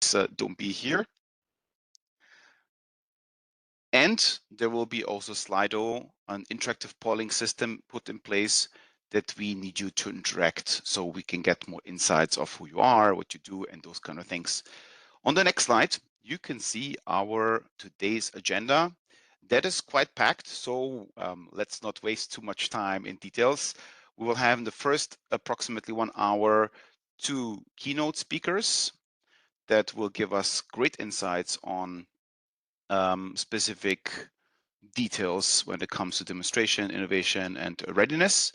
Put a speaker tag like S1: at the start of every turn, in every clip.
S1: don't be here. And there will be also Slido, an interactive polling system put in place that we need you to interact so we can get more insights of who you are, what you do, and those kind of things. On the next slide, you can see our today's agenda. That is quite packed, so let's not waste too much time in details. We will have in the first approximately 1 hour 2 keynote speakers that will give us great insights on specific details when it comes to demonstration, innovation, and readiness.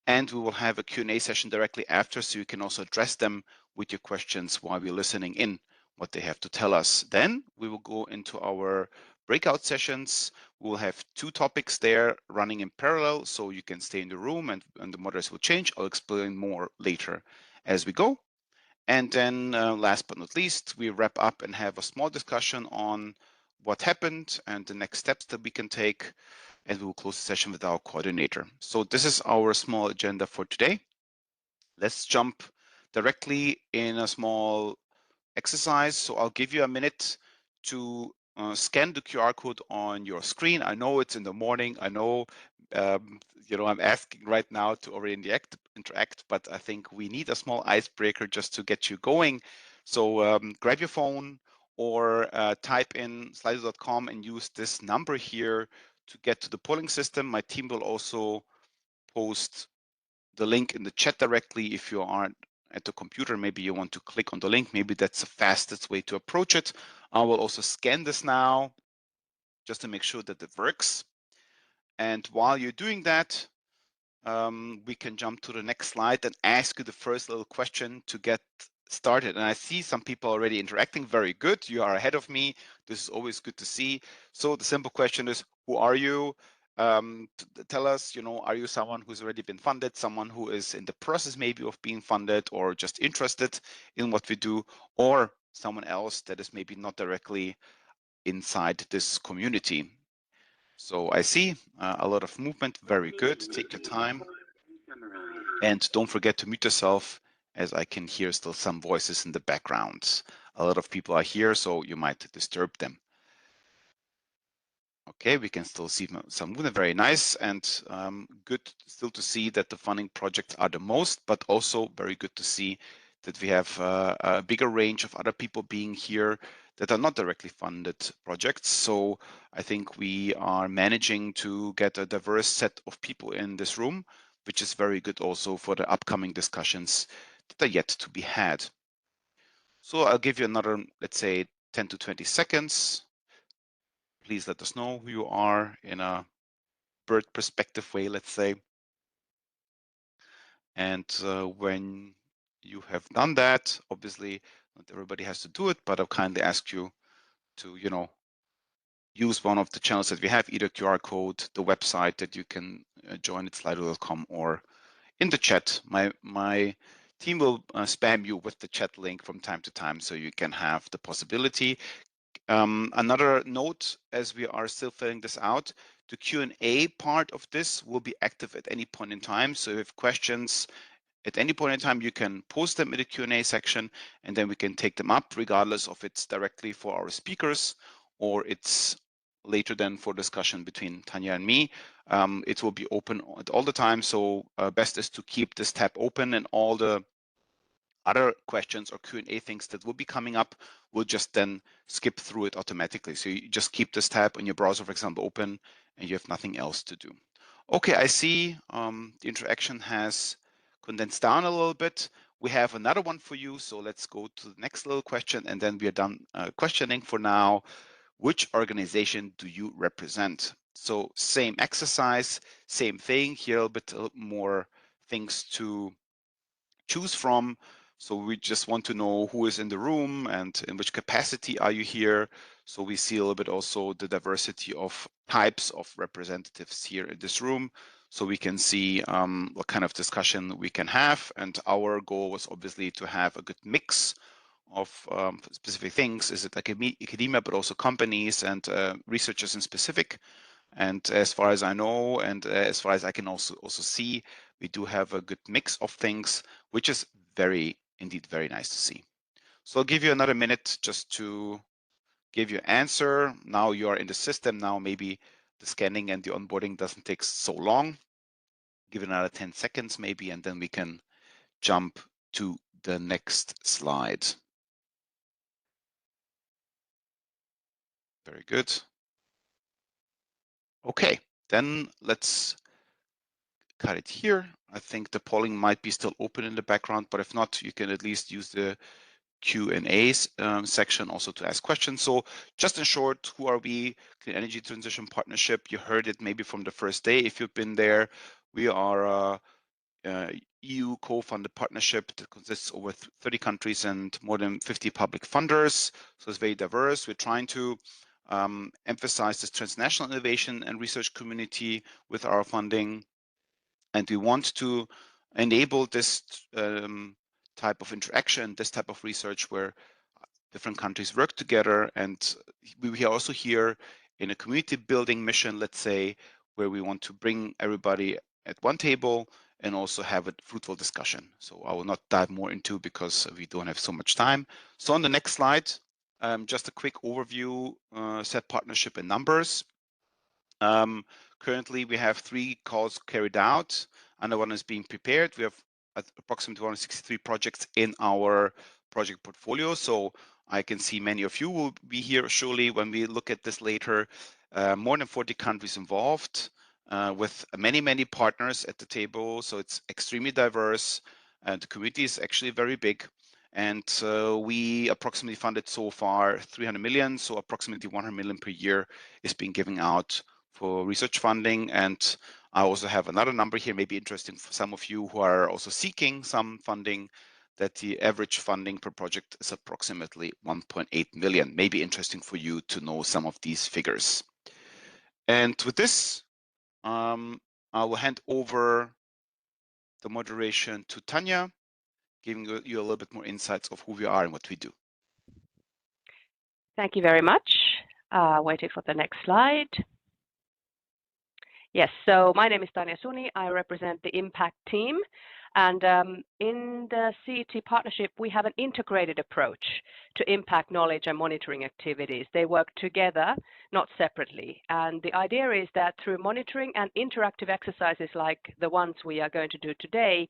S1: And we will have a Q&A session directly after, so you can also address them with your questions while we're listening in what they have to tell us. Then we will go into our breakout sessions. We will have 2 topics there running in parallel, so you can stay in the room and the moderators will change. I'll explain more later as we go. And then last but not least, we wrap up and have a small discussion on what happened and the next steps that we can take. And we will close the session with our coordinator. So this is our small agenda for today. Let's jump directly in a small exercise. So I'll give you a minute to scan the QR code on your screen. I know it's in the morning. I know I'm asking right now to already interact, but I think we need a small icebreaker just to get you going. So grab your phone or type in slido.com and use this number here to get to the polling system. My team will also post the link in the chat directly. If you aren't at the computer, maybe you want to click on the link. Maybe that's the fastest way to approach it. I will also scan this now just to make sure that it works. And while you're doing that, we can jump to the next slide and ask you the first little question to get started. And I see some people already interacting. Very good. You are ahead of me. This is always good to see. So the simple question is, who are you? Tell us, are you someone who's already been funded, someone who is in the process maybe of being funded or just interested in what we do, or someone else that is maybe not directly inside this community? So I see a lot of movement. Very good. Take your time. And don't forget to mute yourself, as I can hear still some voices in the background. A lot of people are here, so you might disturb them. Okay, we can still see some movement. Very nice, and good still to see that the funding projects are the most, but also very good to see that we have a bigger range of other people being here that are not directly funded projects. So I think we are managing to get a diverse set of people in this room, which is very good also for the upcoming discussions that are yet to be had. So I'll give you another, let's say, 10 to 20 seconds. Please let us know who you are in a bird perspective way, let's say. And when you have done that, obviously not everybody has to do it, but I'll kindly ask you to, use one of the channels that we have, either QR code, the website that you can join at slido.com, or in the chat. My team will spam you with the chat link from time to time, so you can have the possibility. Another note, as we are still filling this out, the Q&A part of this will be active at any point in time. So if you have questions at any point in time, you can post them in the Q&A section, and then we can take them up, regardless of it's directly for our speakers or it's later then for discussion between Tanya and me. It will be open all the time, so best is to keep this tab open, and all the other questions or Q&A things that will be coming up will just then skip through it automatically. So you just keep this tab on your browser, for example, open, and you have nothing else to do. Okay, I see the interaction has condensed down a little bit. We have another one for you, so let's go to the next little question, and then we are done questioning for now. Which organization do you represent? So same exercise, same thing here, a bit more things to choose from. So we just want to know who is in the room and in which capacity are you here. So we see a little bit also the diversity of types of representatives here in this room, so we can see what kind of discussion we can have. And our goal was obviously to have a good mix of specific things. Is it academia, but also companies and researchers in specific. And as far as I know, and as far as I can also see, we do have a good mix of things, which is indeed very nice to see. So I'll give you another minute just to give you an answer. Now you are in the system. Now maybe the scanning and the onboarding doesn't take so long. Give it another 10 seconds maybe, and then we can jump to the next slide. Very good. Okay, then let's cut it here. I think the polling might be still open in the background, but if not, you can at least use the Q&A section also to ask questions. So just in short, who are we? Clean Energy Transition Partnership. You heard it maybe from the first day if you've been there. We are EU co-funded partnership that consists of over 30 countries and more than 50 public funders. So it's very diverse. We're trying to emphasize this transnational innovation and research community with our funding. And we want to enable this type of interaction, this type of research where different countries work together. And we are also here in a community building mission, let's say, where we want to bring everybody at one table and also have a fruitful discussion. So I will not dive more into because we don't have so much time. So on the next slide, just a quick overview, CETPartnership in numbers. Currently, we have 3 calls carried out. Another one is being prepared. We have approximately 163 projects in our project portfolio. So I can see many of you will be here surely when we look at this later. More than 40 countries involved with many, many partners at the table. So it's extremely diverse. The community is actually very big. And we approximately funded so far 300 million. So approximately 100 million per year is being given out for research funding. And I also have another number here, maybe interesting for some of you who are also seeking some funding, that the average funding per project is approximately 1.8 million. Maybe interesting for you to know some of these figures. And with this, I will hand over the moderation to Tanya, giving you a little bit more insights of who we are and what we do.
S2: Thank you very much. Waiting for the next slide. Yes, so my name is Tanya Suni. I represent the Impact team. And in the CET partnership, we have an integrated approach to impact knowledge and monitoring activities. They work together, not separately. And the idea is that through monitoring and interactive exercises like the ones we are going to do today,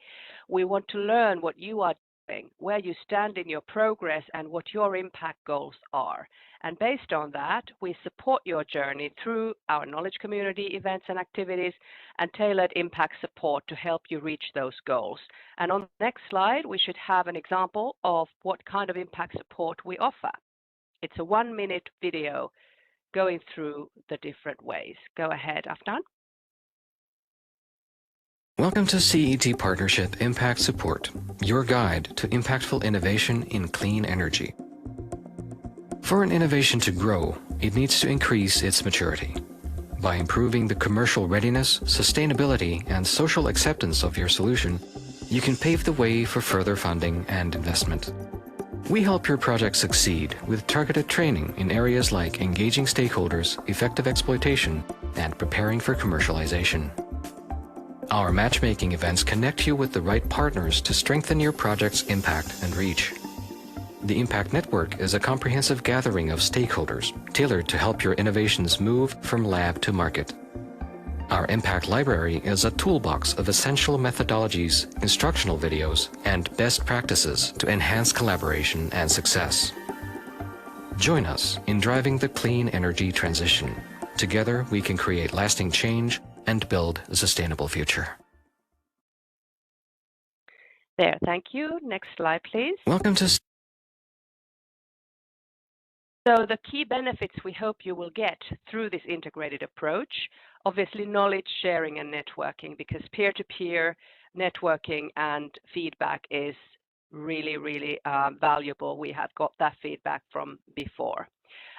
S2: we want to learn what you are doing, where you stand in your progress, and what your impact goals are. And based on that, we support your journey through our knowledge community events and activities and tailored impact support to help you reach those goals. And on the next slide, we should have an example of what kind of impact support we offer. It's a 1-minute video going through the different ways. Go ahead, Afnan.
S3: Welcome to CET Partnership Impact Support, your guide to impactful innovation in clean energy. For an innovation to grow, it needs to increase its maturity. By improving the commercial readiness, sustainability, and social acceptance of your solution, you can pave the way for further funding and investment. We help your project succeed with targeted training in areas like engaging stakeholders, effective exploitation, and preparing for commercialization. Our matchmaking events connect you with the right partners to strengthen your project's impact and reach. The Impact Network is a comprehensive gathering of stakeholders tailored to help your innovations move from lab to market. Our Impact Library is a toolbox of essential methodologies, instructional videos, and best practices to enhance collaboration and success. Join us in driving the clean energy transition. Together, we can create lasting change and build a sustainable future.
S2: There, thank you. Next slide, please.
S3: Welcome to...
S2: So the key benefits we hope you will get through this integrated approach, obviously knowledge sharing and networking, because peer-to-peer networking and feedback is really valuable. We have got that feedback from before.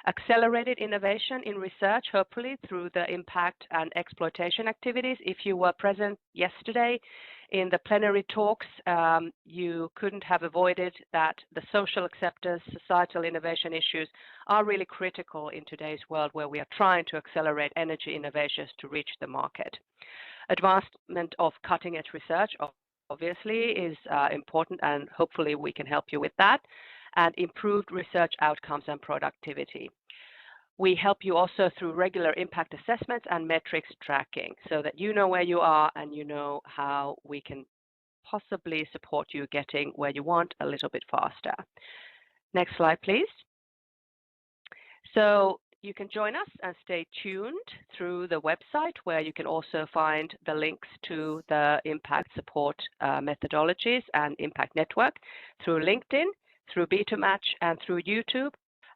S2: Accelerated innovation in research, hopefully through the impact and exploitation activities. If you were present yesterday in the plenary talks, you couldn't have avoided that the social acceptance, societal innovation issues are really critical in today's world where we are trying to accelerate energy innovations to reach the market. Advancement of cutting-edge research obviously is important, and hopefully we can help you with that. and improved research outcomes and productivity. We help you also through regular impact assessments and metrics tracking so that you know where you are and you know how we can possibly support you getting where you want a little bit faster. Next slide, please. So you can join us and stay tuned through the website, where you can also find the links to the impact support methodologies and impact network, through LinkedIn, through BetoMatch, and through YouTube,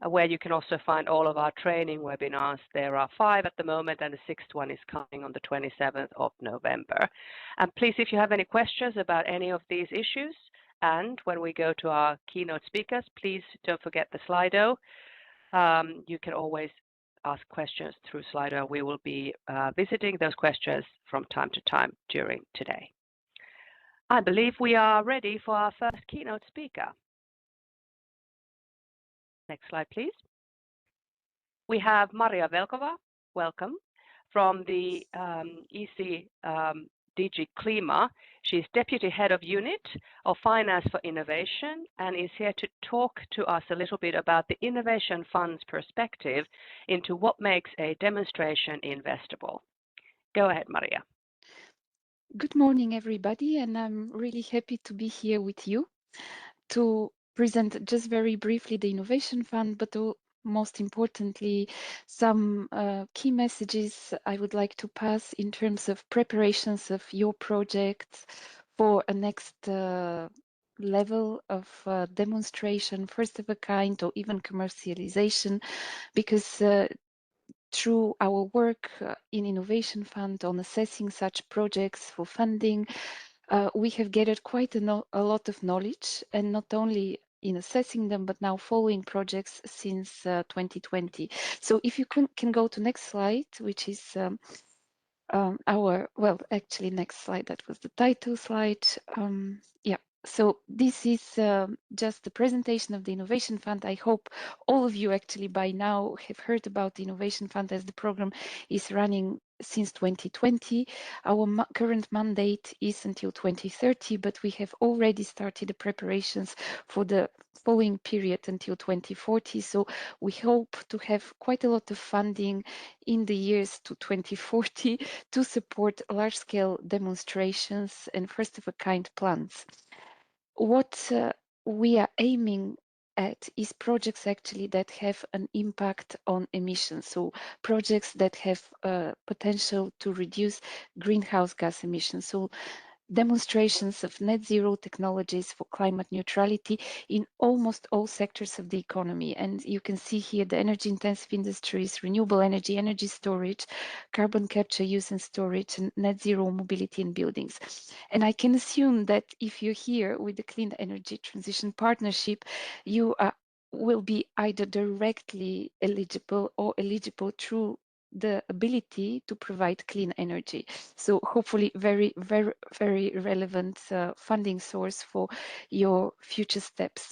S2: where you can also find all of our training webinars. There are 5 at the moment, and the 6th one is coming on the 27th of November. And please, if you have any questions about any of these issues, and when we go to our keynote speakers, please don't forget the Slido. You can always ask questions through Slido. We will be visiting those questions from time to time during today. I believe we are ready for our first keynote speaker. Next slide, please. We have Maria Velkova, welcome, from the EC DG Klima. She's Deputy Head of Unit of Finance for Innovation and is here to talk to us a little bit about the Innovation Fund's perspective into what makes a demonstration investable. Go ahead, Maria.
S4: Good morning, everybody, and I'm really happy to be here with you to present just very briefly the Innovation Fund, but most importantly, some key messages I would like to pass in terms of preparations of your projects for a next level of demonstration, first of a kind, or even commercialization, because through our work in Innovation Fund on assessing such projects for funding, we have gathered quite a lot of knowledge, and not only in assessing them, but now following projects since 2020. So if you can go to next slide, which is actually next slide, that was the title slide. Yeah. So this is just the presentation of the Innovation Fund. I hope all of you actually by now have heard about the Innovation Fund, as the program is running since 2020. Our current mandate is until 2030, but we have already started the preparations for the following period until 2040. So we hope to have quite a lot of funding in the years to 2040 to support large-scale demonstrations and first-of-a-kind plans. What we are aiming at is projects actually that have an impact on emissions. So projects that have potential to reduce greenhouse gas emissions. So demonstrations of net zero technologies for climate neutrality in almost all sectors of the economy. And you can see here the energy intensive industries, renewable energy, energy storage, carbon capture, use and storage, and net zero mobility in buildings. And I can assume that if you're here with the Clean Energy Transition Partnership, you will be either directly eligible or eligible through the ability to provide clean energy. So hopefully very, very, very relevant funding source for your future steps.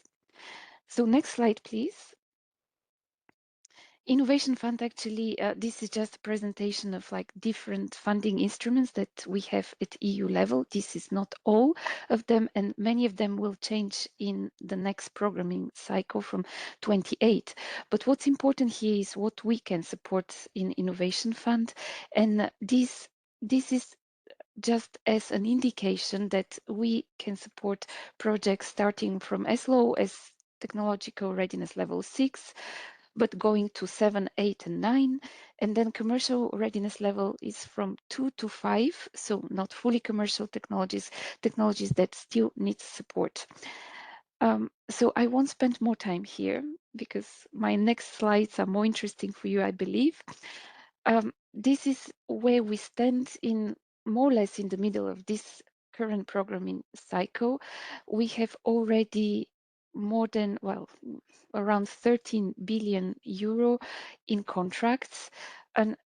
S4: So next slide, please. Innovation Fund, actually, this is just a presentation of like different funding instruments that we have at EU level. This is not all of them, and many of them will change in the next programming cycle from 28. But what's important here is what we can support in Innovation Fund, and this is just as an indication that we can support projects starting from as low as technological readiness level 6, but going to 7, 8, and 9. And then commercial readiness level is from 2 to 5, so not fully commercial technologies that still need support. So I won't spend more time here because my next slides are more interesting for you, I believe. This is where we stand in more or less in the middle of this current programming cycle. We have already more than, around 13 billion euro in contracts and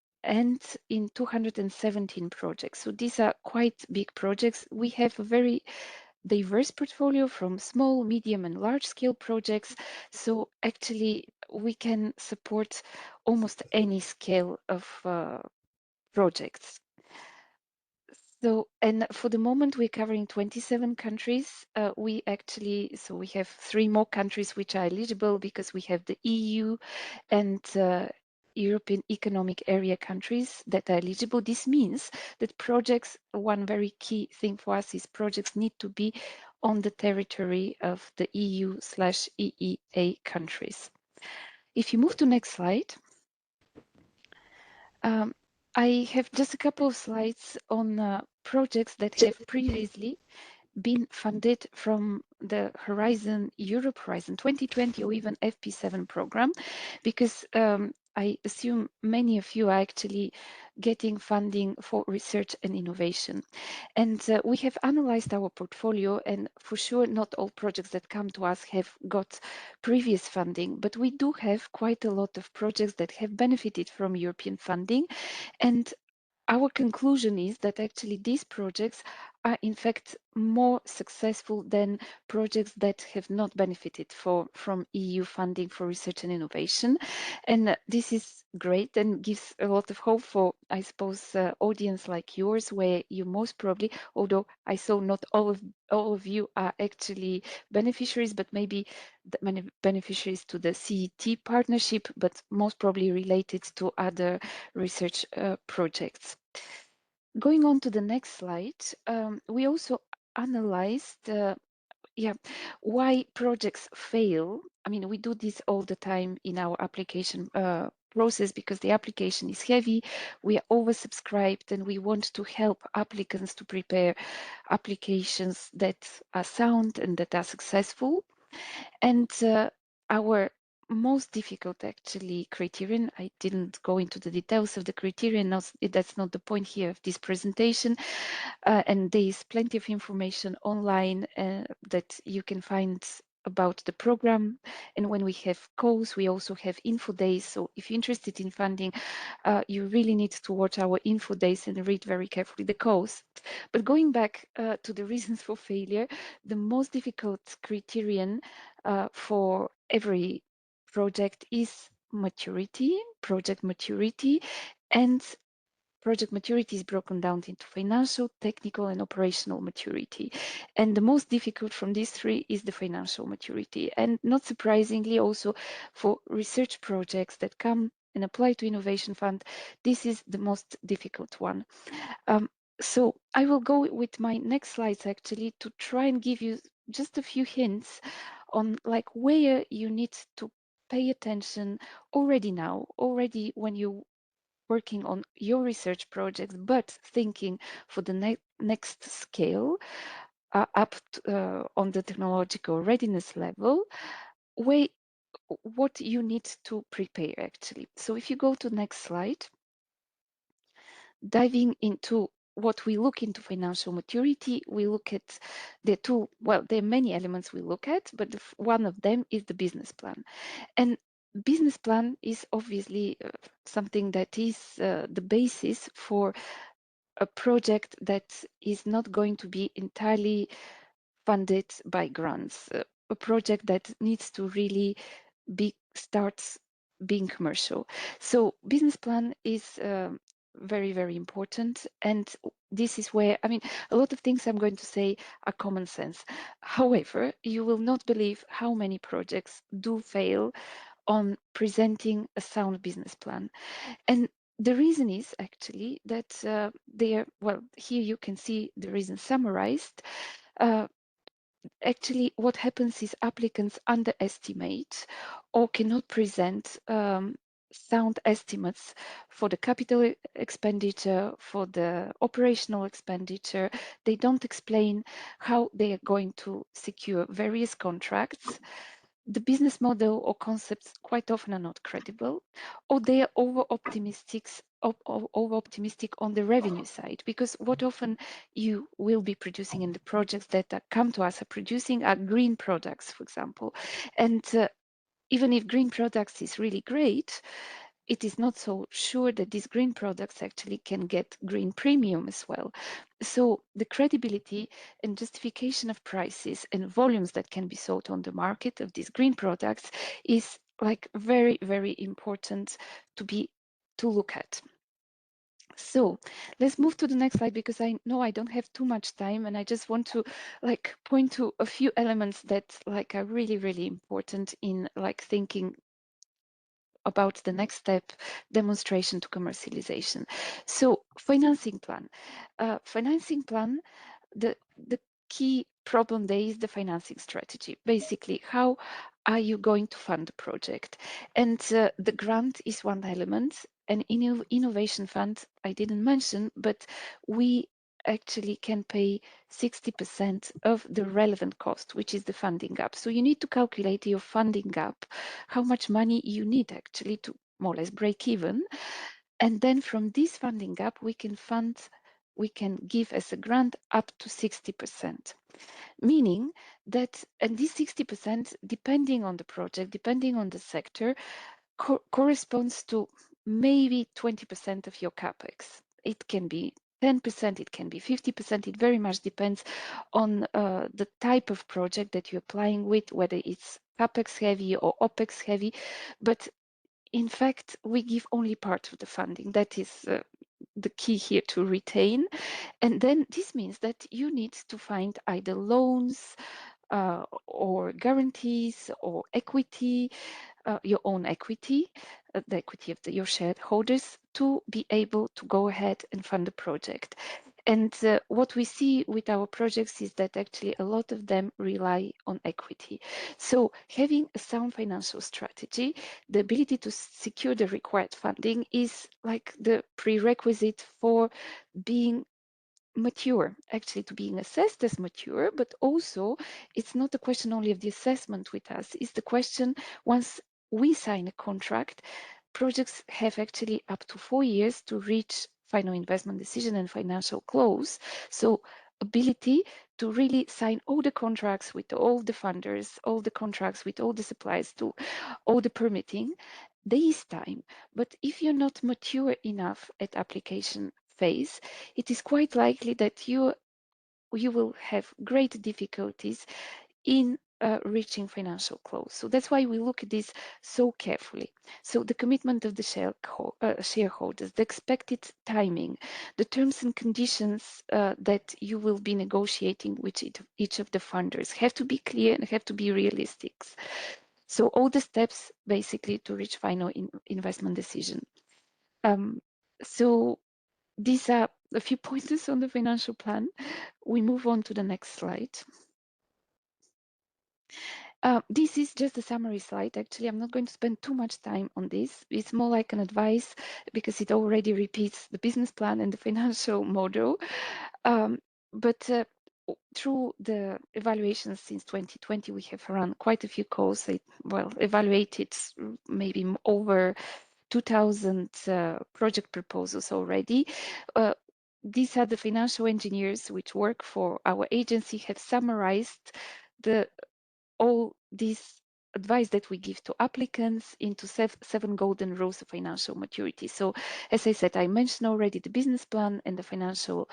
S4: in 217 projects. So these are quite big projects. We have a very diverse portfolio from small, medium, and large scale projects. So actually, we can support almost any scale of projects. So, and for the moment, we're covering 27 countries. We have 3 more countries which are eligible because we have the EU and European Economic Area countries that are eligible. This means that projects, one very key thing for us is projects need to be on the territory of the EU/EEA countries. If you move to next slide, I have just a couple of slides on projects that have previously been funded from the Europe Horizon 2020 or even FP7 program, because I assume many of you are actually getting funding for research and innovation. And we have analyzed our portfolio, and for sure, not all projects that come to us have got previous funding, but we do have quite a lot of projects that have benefited from European funding. And our conclusion is that actually these projects are in fact more successful than projects that have not benefited from EU funding for research and innovation. And this is great and gives a lot of hope for, I suppose, audience like yours, where you most probably, although I saw not all of you are actually beneficiaries, but maybe the many beneficiaries to the CET partnership, but most probably related to other research projects. Going on to the next slide, we also analyzed why projects fail. I mean, we do this all the time in our application process because the application is heavy, we are oversubscribed, and we want to help applicants to prepare applications that are sound and that are successful. And our most difficult actually criterion, I didn't go into the details of the criterion, that's not the point here of this presentation, and there is plenty of information online that you can find about the program. And when we have calls, we also have info days. So if you're interested in funding, you really need to watch our info days and read very carefully the calls. But going back to the reasons for failure, the most difficult criterion for every project is maturity, project maturity, and project maturity is broken down into financial, technical, and operational maturity. And the most difficult from these 3 is the financial maturity. And not surprisingly, also for research projects that come and apply to Innovation Fund, this is the most difficult one. So I will go with my next slides actually to try and give you just a few hints on like where you need to pay attention already now, already when you working on your research projects, but thinking for the next scale on the technological readiness level, what you need to prepare actually. So if you go to next slide, diving into what we look into financial maturity, we look at there are many elements we look at, but one of them is the business plan. And business plan is obviously something that is the basis for a project that is not going to be entirely funded by grants, a project that needs to really starts being commercial. So business plan is very, very important. And this is where, I mean, a lot of things I'm going to say are common sense. However, you will not believe how many projects do fail on presenting a sound business plan. And the reason is actually that here you can see the reason summarized. Actually, what happens is applicants underestimate or cannot present sound estimates for the capital expenditure, for the operational expenditure. They don't explain how they are going to secure various contracts. The business model or concepts quite often are not credible, or they are over-optimistic on the revenue side, because what often you will be producing in the projects that come to us are producing are green products, for example. And even if green products is really great, it is not so sure that these green products actually can get green premium as well. So the credibility and justification of prices and volumes that can be sold on the market of these green products is like very, very important to look at. So let's move to the next slide, because I know I don't have too much time, and I just want to like point to a few elements that like are really, really important in like thinking about the next step, demonstration to commercialization. So financing plan. Financing plan, the key problem there is the financing strategy. Basically, how are you going to fund the project? And the grant is one element. An innovation fund I didn't mention, but we actually can pay 60% of the relevant cost, which is the funding gap. So you need to calculate your funding gap, how much money you need actually to more or less break even. And then from this funding gap, we can give as a grant up to 60%, meaning that, and this 60%, depending on the project, depending on the sector, corresponds to maybe 20% of your capex. It can be 10%, it can be 50%. It very much depends on the type of project that you're applying with, whether it's capex heavy or opex heavy. But in fact, we give only part of the funding. That is the key here to retain. And then this means that you need to find either loans or guarantees or equity, your own equity, the equity of your shareholders, to be able to go ahead and fund the project. And what we see with our projects is that actually a lot of them rely on equity. So having a sound financial strategy, the ability to secure the required funding, is like the prerequisite for being mature, actually to being assessed as mature. But also it's not a question only of the assessment with us, it's the question, once we sign a contract, projects have actually up to 4 years to reach final investment decision and financial close. So ability to really sign all the contracts with all the funders, all the contracts with all the suppliers, to all the permitting, there is time. But if you're not mature enough at application phase, it is quite likely that you will have great difficulties in reaching financial close. So that's why we look at this so carefully. So the commitment of the shareholders, the expected timing, the terms and conditions that you will be negotiating with each of the funders have to be clear and have to be realistic. So all the steps basically to reach final investment decision. So these are a few pointers on the financial plan. We move on to the next slide. This is just a summary slide. Actually, I'm not going to spend too much time on this. It's more like an advice, because it already repeats the business plan and the financial model. But through the evaluations since 2020, we have run quite a few calls. Evaluated maybe over 2,000 project proposals already. These are the financial engineers which work for our agency, have summarized all this advice that we give to applicants into 7 golden rules of financial maturity. So as I said, I mentioned already the business plan and the financial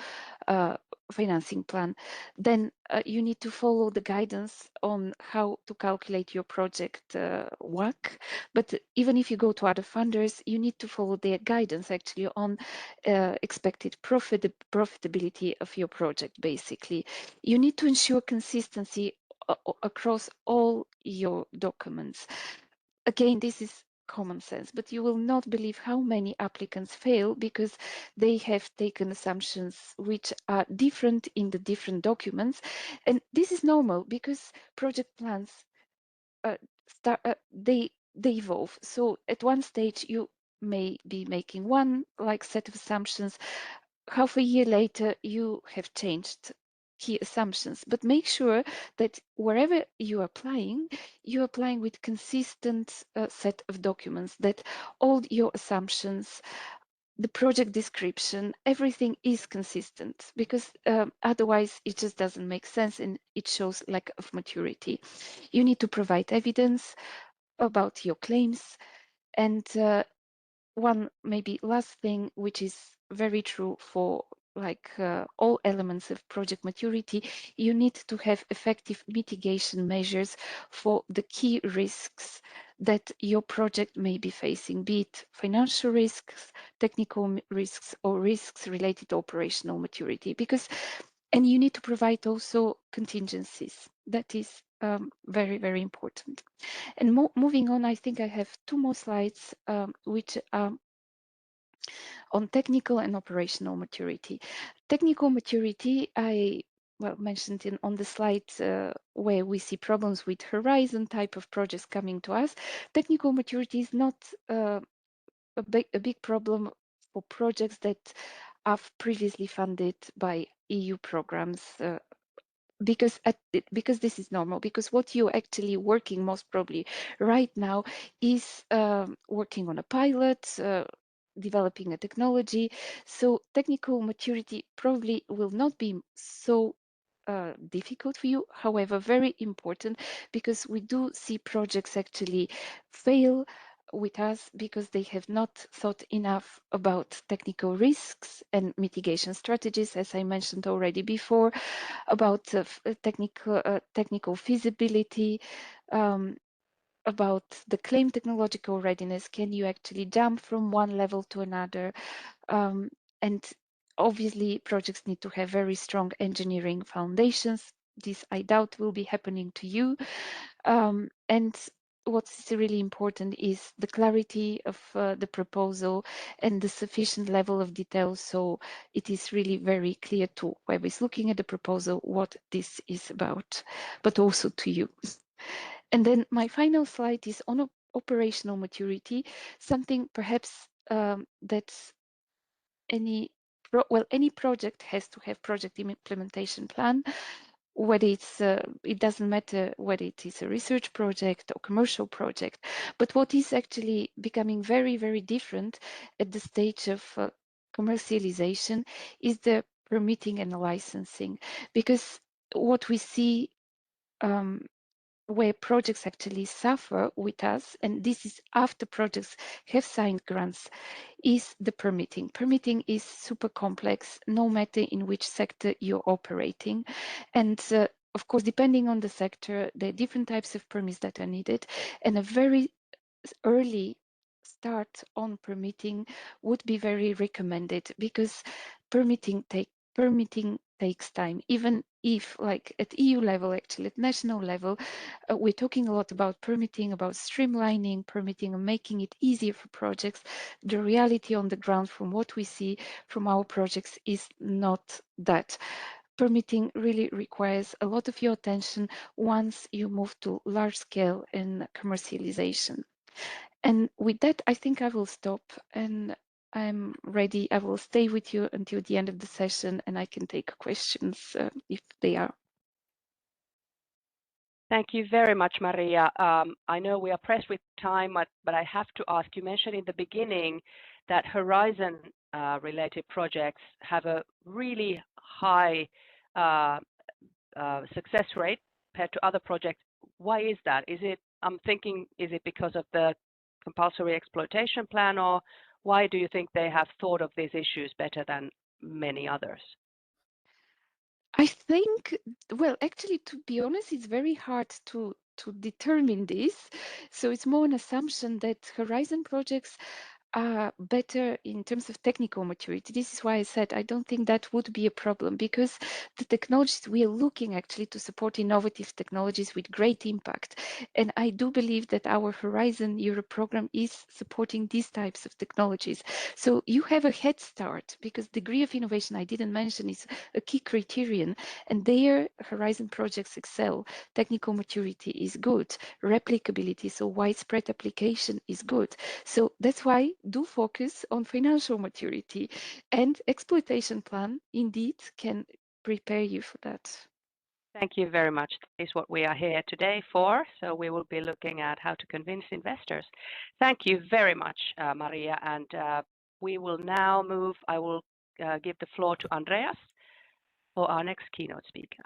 S4: financing plan. Then you need to follow the guidance on how to calculate your project WACC. But even if you go to other funders, you need to follow their guidance actually on expected profitability of your project. Basically, you need to ensure consistency across all your documents. Again, this is common sense, but you will not believe how many applicants fail because they have taken assumptions which are different in the different documents. And this is normal because project plans they evolve. So at one stage you may be making one set of assumptions. Half a year later you have changed key assumptions, but make sure that wherever you're applying with consistent set of documents, that all your assumptions, the project description, everything is consistent, because otherwise it just doesn't make sense and it shows lack of maturity. You need to provide evidence about your claims. And one maybe last thing, which is very true for all elements of project maturity, you need to have effective mitigation measures for the key risks that your project may be facing, be it financial risks, technical risks, or risks related to operational maturity. And you need to provide also contingencies. That is very, very important. And moving on, I think I have 2 more slides, which on technical and operational maturity. Technical maturity, I mentioned on the slide where we see problems with Horizon type of projects coming to us. Technical maturity is not a big problem for projects that are previously funded by EU programs. Because this is normal, because what you're actually working most probably right now is working on a pilot, developing a technology. So technical maturity probably will not be so difficult for you, however very important, because we do see projects actually fail with us because they have not thought enough about technical risks and mitigation strategies, as I mentioned already before, about technical feasibility, about the claim technological readiness. Can you actually jump from one level to another? And obviously, projects need to have very strong engineering foundations. This, I doubt, will be happening to you. And what's really important is the clarity of the proposal and the sufficient level of detail, so it is really very clear to whoever is looking at the proposal what this is about, but also to you. And then my final slide is on operational maturity, something perhaps that's any project has to have project implementation plan, whether it's it doesn't matter whether it is a research project or commercial project. But what is actually becoming very, very different at the stage of commercialization is the permitting and licensing, because what we see where projects actually suffer with us, and this is after projects have signed grants, is the permitting. Permitting is super complex, no matter in which sector you're operating. And of course, depending on the sector, there are different types of permits that are needed, and a very early start on permitting would be very recommended, because permitting takes time, even if, like at EU level, actually at national level, we're talking a lot about permitting, about streamlining permitting and making it easier for projects. The reality on the ground, from what we see from our projects, is not that. Permitting really requires a lot of your attention once you move to large scale and commercialization. And with that, I think I will stop, and I'm ready. I will stay with you until the end of the session, and I can take questions if they are.
S2: Thank you very much, Maria. I know we are pressed with time, but I have to ask, you mentioned in the beginning that Horizon related projects have a really high success rate compared to other projects. Why is that? I'm thinking, is it because of the compulsory exploitation plan, or why do you think they have thought of these issues better than many others?
S4: I think, well, actually, to be honest, it's very hard to determine this. So it's more an assumption that Horizon projects are better in terms of technical maturity. This is why I said I don't think that would be a problem, because the technologies we are looking actually to support innovative technologies with great impact. And I do believe that our Horizon Europe program is supporting these types of technologies. So you have a head start, because degree of innovation, I didn't mention, is a key criterion, and their Horizon projects excel. Technical maturity is good, replicability, so widespread application, is good. So that's why do focus on financial maturity, and exploitation plan indeed can prepare you for that.
S2: Thank you very much. That is what we are here today for. So we will be looking at how to convince investors. Thank you very much, Maria. And we will now move. I will give the floor to Andreas for our next keynote speaker.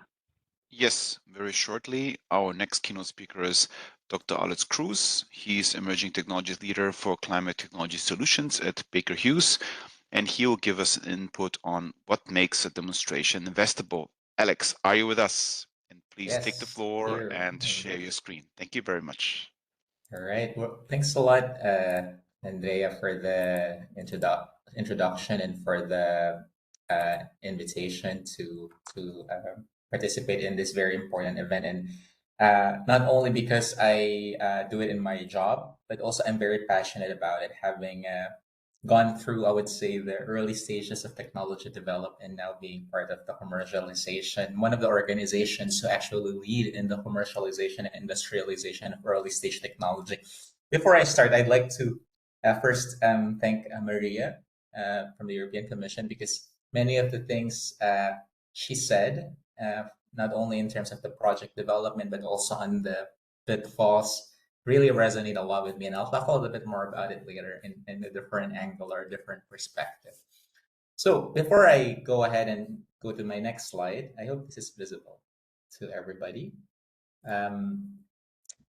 S1: Yes, very shortly. Our next keynote speaker is Dr. Cruz. He's Emerging Technologies Leader for Climate Technology Solutions at Baker Hughes, and he will give us input on what makes a demonstration investable. Alex, are you with us? And please take the floor and share your screen. Thank you very much.
S5: All right. Well, thanks a lot, Andrea, for the introduction and for the invitation to participate in this very important event. And not only because I do it in my job, but also I'm very passionate about it, having gone through, I would say, the early stages of technology development and now being part of the commercialization. One of the organizations who actually lead in the commercialization and industrialization of early stage technology. Before I start, I'd like to first thank Maria from the European Commission, because many of the things she said, not only in terms of the project development, but also on the pitfalls, really resonate a lot with me. And I'll talk a little bit more about it later in a different angle or a different perspective. So before I go ahead and go to my next slide, I hope this is visible to everybody.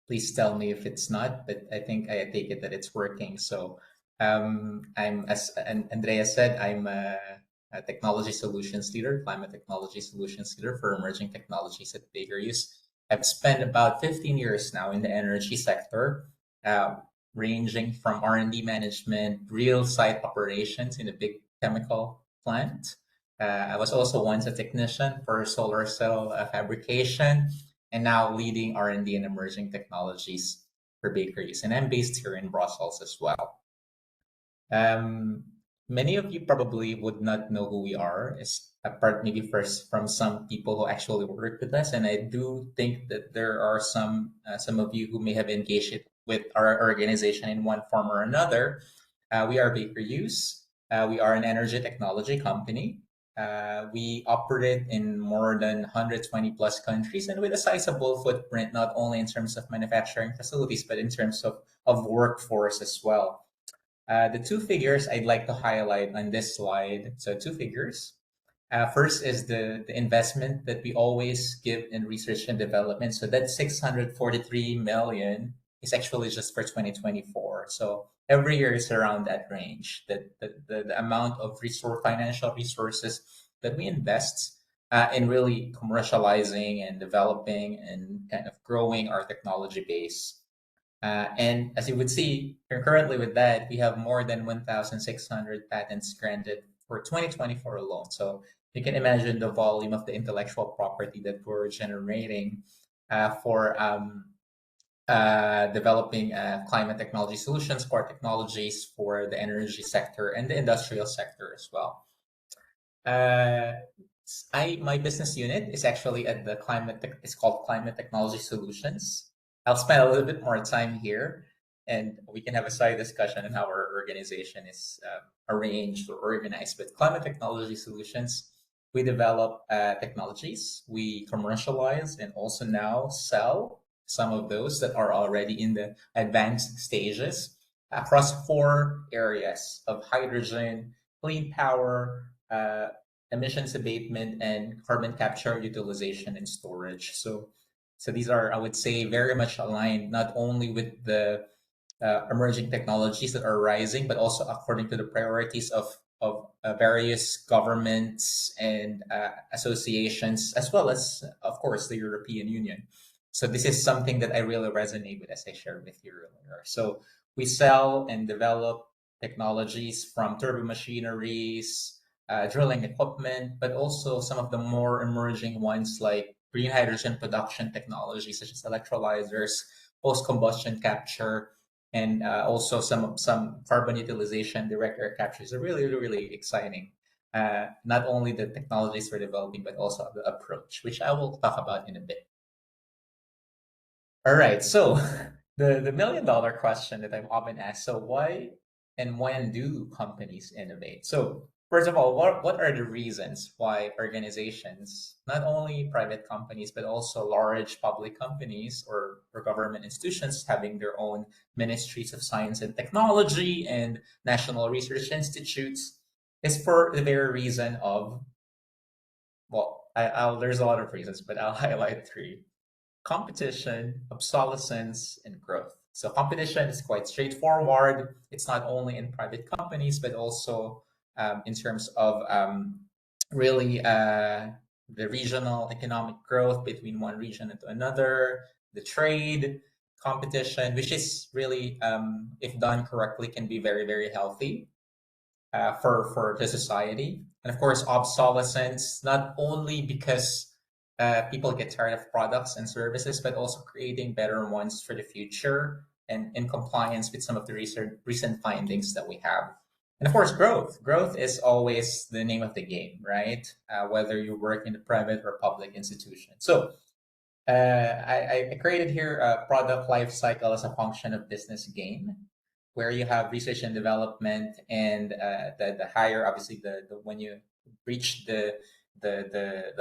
S5: Please tell me if it's not, but I think I take it that it's working. So I'm, as Andrea said, I'm a technology solutions leader, climate technology solutions leader for emerging technologies at Baker Hughes. I've spent about 15 years now in the energy sector, ranging from R&D management, real site operations in a big chemical plant. I was also once a technician for solar cell fabrication, and now leading R&D and emerging technologies for Baker Hughes. And I'm based here in Brussels as well. Many of you probably would not know who we are, apart maybe first from some people who actually work with us. And I do think that there are some of you who may have engaged with our organization in one form or another. We are Baker Hughes. We are an energy technology company. We operate in more than 120 plus countries and with a sizable footprint, not only in terms of manufacturing facilities, but in terms of workforce as well. The two figures I'd like to highlight on this slide. So two figures. First is the investment that we always give in research and development. So that 643 million is actually just for 2024. So every year is around that range, the amount of financial resources that we invest in really commercializing and developing and kind of growing our technology base. And as you would see, concurrently with that, we have more than 1,600 patents granted for 2024 alone. So you can imagine the volume of the intellectual property that we're generating for developing climate technology solutions, core technologies for the energy sector and the industrial sector as well. My business unit is actually at the it's called Climate Technology Solutions. I'll spend a little bit more time here, and we can have a side discussion on how our organization is arranged or organized. But Climate Technology Solutions, we develop technologies, we commercialize, and also now sell some of those that are already in the advanced stages across 4 areas of hydrogen, clean power, emissions abatement, and carbon capture, utilization, and storage. So these are, I would say, very much aligned not only with the emerging technologies that are rising, but also according to the priorities of various governments and associations, as well as, of course, the European Union. So this is something that I really resonate with, as I shared with you earlier. So we sell and develop technologies from turbo machineries, drilling equipment, but also some of the more emerging ones like green hydrogen production technologies such as electrolyzers, post-combustion capture, and also some carbon utilization, direct air capture. Is really, really exciting. Not only the technologies we're developing, but also the approach, which I will talk about in a bit. All right, so the million-dollar question that I'm often asked, so why and when do companies innovate? So first of all, what are the reasons why organizations, not only private companies, but also large public companies or government institutions having their own ministries of science and technology and national research institutes, is for the very reason of, well, there's a lot of reasons, but I'll highlight 3. Competition, obsolescence, and growth. So competition is quite straightforward. It's not only in private companies, but also in terms of really the regional economic growth between one region and another, the trade, competition, which is really, if done correctly, can be very, very healthy for the society. And of course, obsolescence, not only because people get tired of products and services, but also creating better ones for the future and in compliance with some of the recent findings that we have. And of course, growth. Growth is always the name of the game, right? Whether you work in a private or public institution. So I created here a product life cycle as a function of business gain, where you have research and development, and the higher, obviously, the when you reach the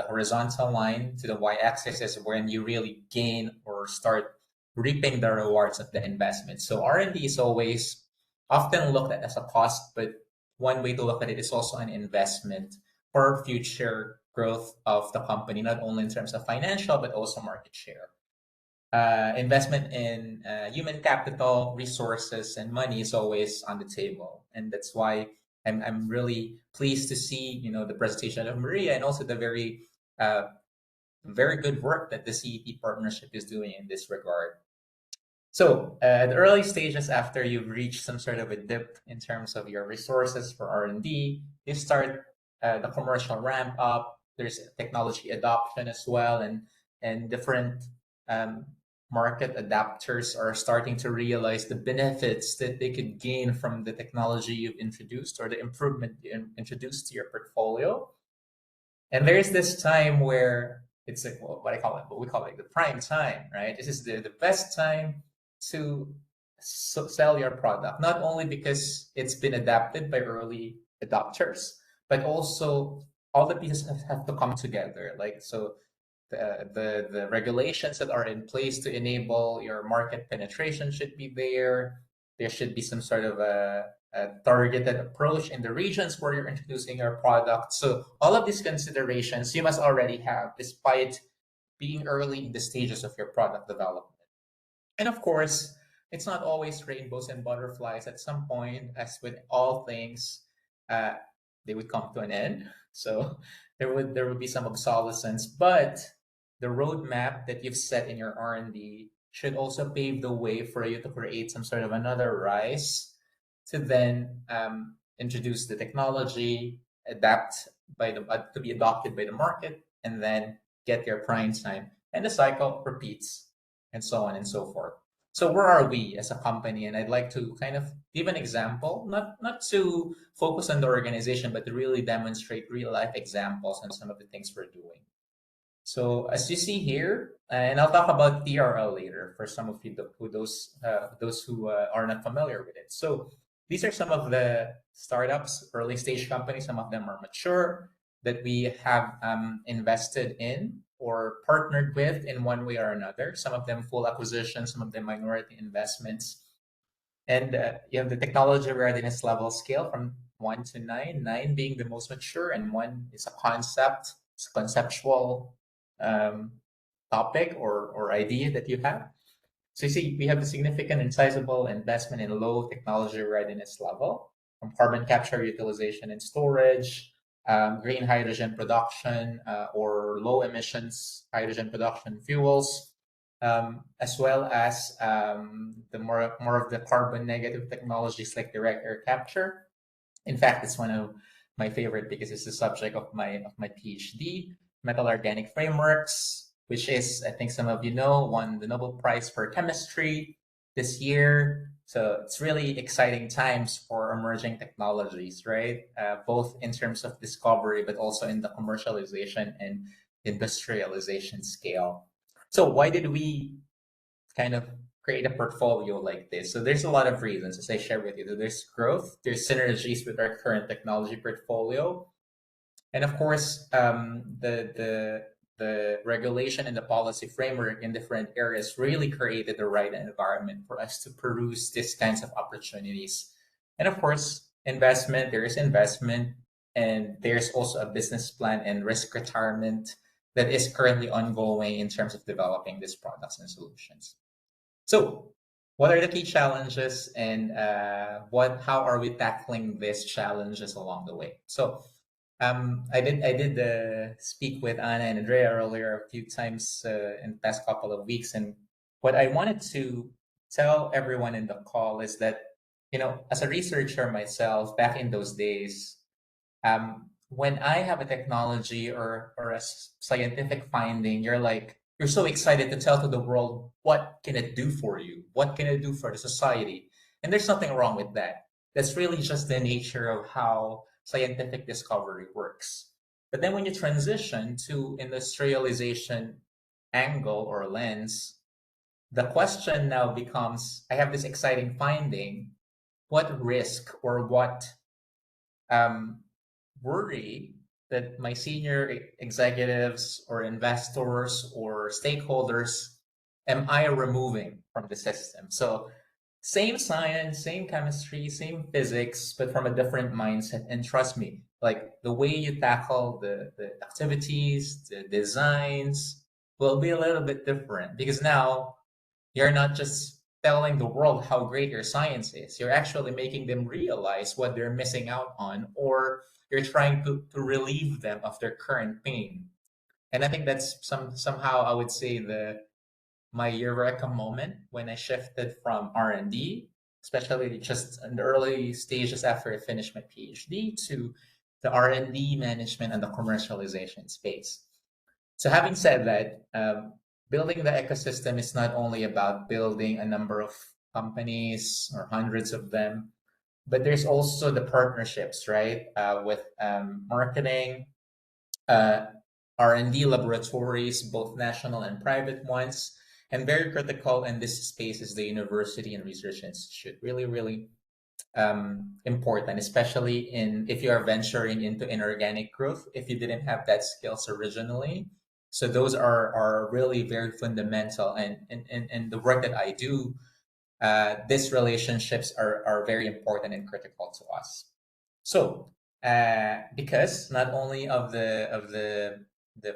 S5: horizontal line to the y-axis is when you really gain or start reaping the rewards of the investment. So R&D is always often looked at as a cost, but one way to look at it is also an investment for future growth of the company, not only in terms of financial, but also market share. Investment in human capital, resources, and money is always on the table. And that's why I'm really pleased to see, the presentation of Maria, and also the very good work that the CET partnership is doing in this regard. So at the early stages, after you've reached some sort of a dip in terms of your resources for R&D, you start the commercial ramp up. There's technology adoption as well, and different market adapters are starting to realize the benefits that they could gain from the technology you've introduced or the improvement you introduced to your portfolio. And there's this time where it's like, what we call it the prime time, right? This is the best time to sell your product, not only because it's been adapted by early adopters, but also all the pieces have to come together. Like, so the regulations that are in place to enable your market penetration should be there. There should be some sort of a targeted approach in the regions where you're introducing your product. So all of these considerations you must already have, despite being early in the stages of your product development. And of course, it's not always rainbows and butterflies. At some point, as with all things, they would come to an end. So there would be some obsolescence, but the roadmap that you've set in your R&D should also pave the way for you to create some sort of another rise to then introduce the technology, to be adopted by the market, and then get your prime time. And the cycle repeats, and so on and so forth. So where are we as a company? And I'd like to kind of give an example, not to focus on the organization, but to really demonstrate real life examples on some of the things we're doing. So as you see here, and I'll talk about TRL later for some of you those who are not familiar with it. So these are some of the startups, early stage companies. Some of them are mature that we have invested in or partnered with in one way or another. Some of them full acquisition, some of them minority investments. And you have the technology readiness level scale from 1 to 9, 9 being the most mature, and 1 is a concept, it's a conceptual topic or idea that you have. So you see, we have a significant and sizable investment in low technology readiness level, from carbon capture, utilization, and storage, green hydrogen production, or low emissions hydrogen production fuels, as well as the more of the carbon negative technologies like direct air capture. In fact, it's one of my favorite because it's the subject of my PhD, metal organic frameworks, which is, I think some of you know, won the Nobel Prize for Chemistry this year. So it's really exciting times for emerging technologies, right? Both in terms of discovery, but also in the commercialization and industrialization scale. So why did we kind of create a portfolio like this? So there's a lot of reasons, as I shared with you. There's growth, there's synergies with our current technology portfolio, and of course, the regulation and the policy framework in different areas really created the right environment for us to pursue these kinds of opportunities. And of course, investment, there is investment, and there's also a business plan and risk retirement that is currently ongoing in terms of developing these products and solutions. So what are the key challenges, and how are we tackling these challenges along the way? So I did speak with Anna and Andrea earlier a few times in the past couple of weeks, and what I wanted to tell everyone in the call is that, as a researcher myself, back in those days, when I have a technology or a scientific finding, you're so excited to tell to the world, what can it do for you? What can it do for the society? And there's nothing wrong with that. That's really just the nature of how scientific discovery works. But then when you transition to industrialization angle or lens, the question now becomes, I have this exciting finding. What risk or what worry that my senior executives or investors or stakeholders am I removing from the system? So same science, same chemistry, same physics, but from a different mindset. And trust me, like the way you tackle the activities, the designs will be a little bit different, because now you're not just telling the world how great your science is. You're actually making them realize what they're missing out on, or you're trying to relieve them of their current pain. And I think that's somehow I would say my eureka moment when I shifted from R&D, especially just in the early stages after I finished my PhD, to the R&D management and the commercialization space. So having said that, building the ecosystem is not only about building a number of companies or hundreds of them, but there's also the partnerships, right? With marketing, R&D laboratories, both national and private ones. And very critical in this space is the university and research institute. Really, really important, especially if you are venturing into inorganic growth, if you didn't have that skills originally. So those are really very fundamental. And the work that I do, these relationships are very important and critical to us. So because not only of the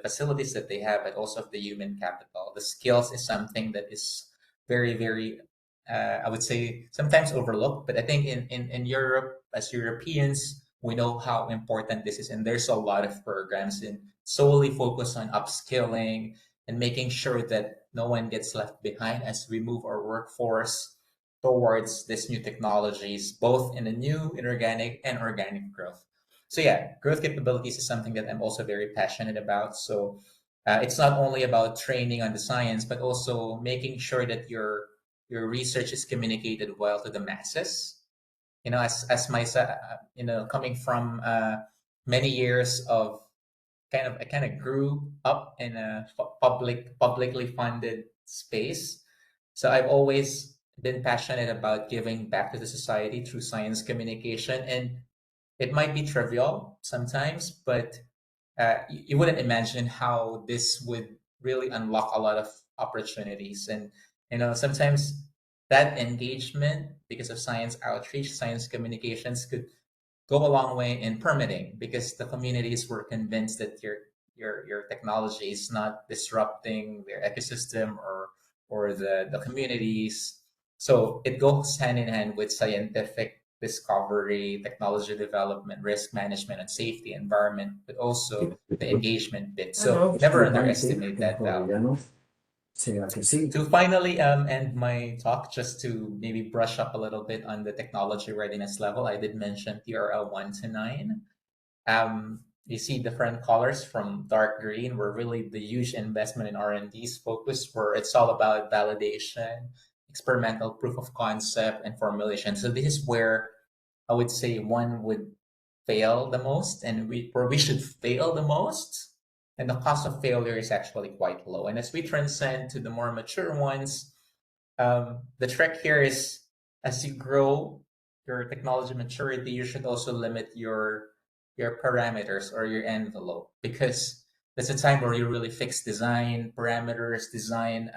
S5: facilities that they have, but also of the human capital, the skills is something that is very, very I would say sometimes overlooked. But I think in Europe, as Europeans, we know how important this is, and there's a lot of programs in solely focused on upskilling and making sure that no one gets left behind as we move our workforce towards these new technologies, both in the new inorganic and organic growth. So yeah, growth capabilities is something that I'm also very passionate about. So it's not only about training on the science, but also making sure that your research is communicated well to the masses. As myself, coming from many years of I kind of grew up in a publicly funded space. So I've always been passionate about giving back to the society through science communication. And it might be trivial sometimes, but you wouldn't imagine how this would really unlock a lot of opportunities. And sometimes that engagement, because of science outreach, science communications, could go a long way in permitting, because the communities were convinced that your technology is not disrupting their ecosystem or the communities. So it goes hand in hand with scientific discovery, technology development, risk management, and safety environment, but also the engagement bit. So never underestimate that value. To finally end my talk, just to maybe brush up a little bit on the technology readiness level, I did mention TRL 1 to 9. You see different colors from dark green, where really the huge investment in R&D's focus, where it's all about validation, experimental proof of concept, and formulation. So this is where I would say one would fail the most, and where we should fail the most. And the cost of failure is actually quite low. And as we transcend to the more mature ones, the trick here is, as you grow your technology maturity, you should also limit your parameters or your envelope, because there's a time where you really fix design parameters, design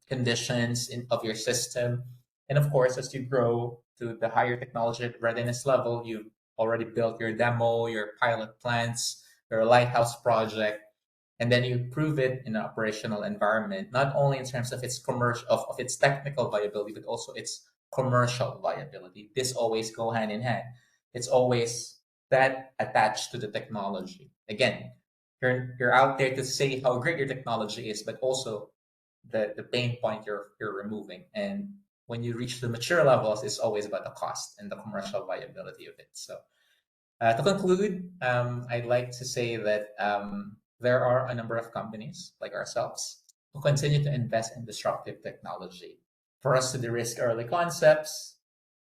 S5: conditions of your system. And of course, as you grow to the higher technology readiness level, you've already built your demo, your pilot plants, your lighthouse project, and then you prove it in an operational environment, not only in terms of its commercial of its technical viability, but also its commercial viability. This always go hand in hand. It's always that attached to the technology. Again, you're out there to say how great your technology is, but also the pain point you're removing. And when you reach the mature levels, it's always about the cost and the commercial viability of it. So to conclude, I'd like to say that there are a number of companies like ourselves who continue to invest in disruptive technology. For us to de-risk early concepts,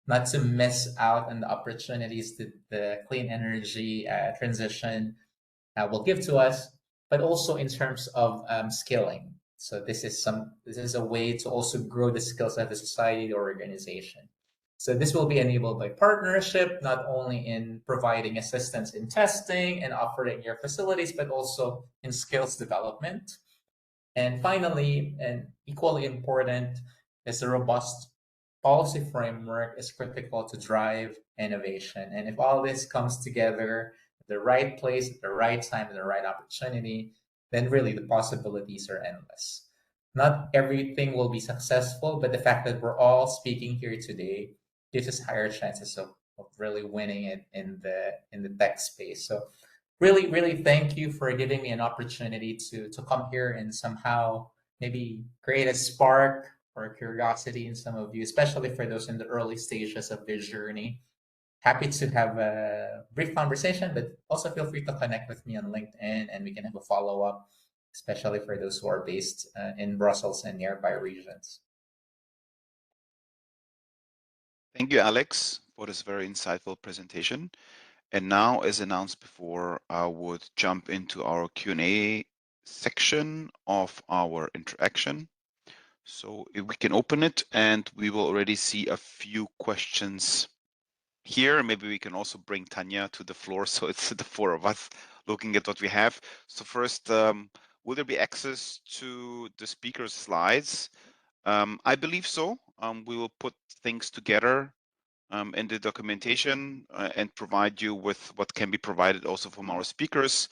S5: not to miss out on the opportunities that the clean energy transition will give to us, but also in terms of skilling. So this is a way to also grow the skills of the society or organization. So this will be enabled by partnership, not only in providing assistance in testing and operating your facilities, but also in skills development. And finally, and equally important, is a robust policy framework is critical to drive innovation. And if all this comes together at the right place, at the right time, at the right opportunity, then really the possibilities are endless. Not everything will be successful, but the fact that we're all speaking here today gives us higher chances of really winning it in the tech space. So really thank you for giving me an opportunity to come here and somehow maybe create a spark or curiosity in some of you, especially for those in the early stages of their journey. Happy to have a brief conversation, but also feel free to connect with me on LinkedIn and we can have a follow-up, especially for those who are based in Brussels and nearby regions.
S1: Thank you, Alex, for this very insightful presentation. And now, as announced before, I would jump into our Q&A section of our interaction. So if we can open it, and we will already see a few questions here. Maybe we can also bring Tanya to the floor, so it's the four of us looking at what we have. So first, will there be access to the speaker's slides? I believe so. We will put things together in the documentation and provide you with what can be provided also from our speakers.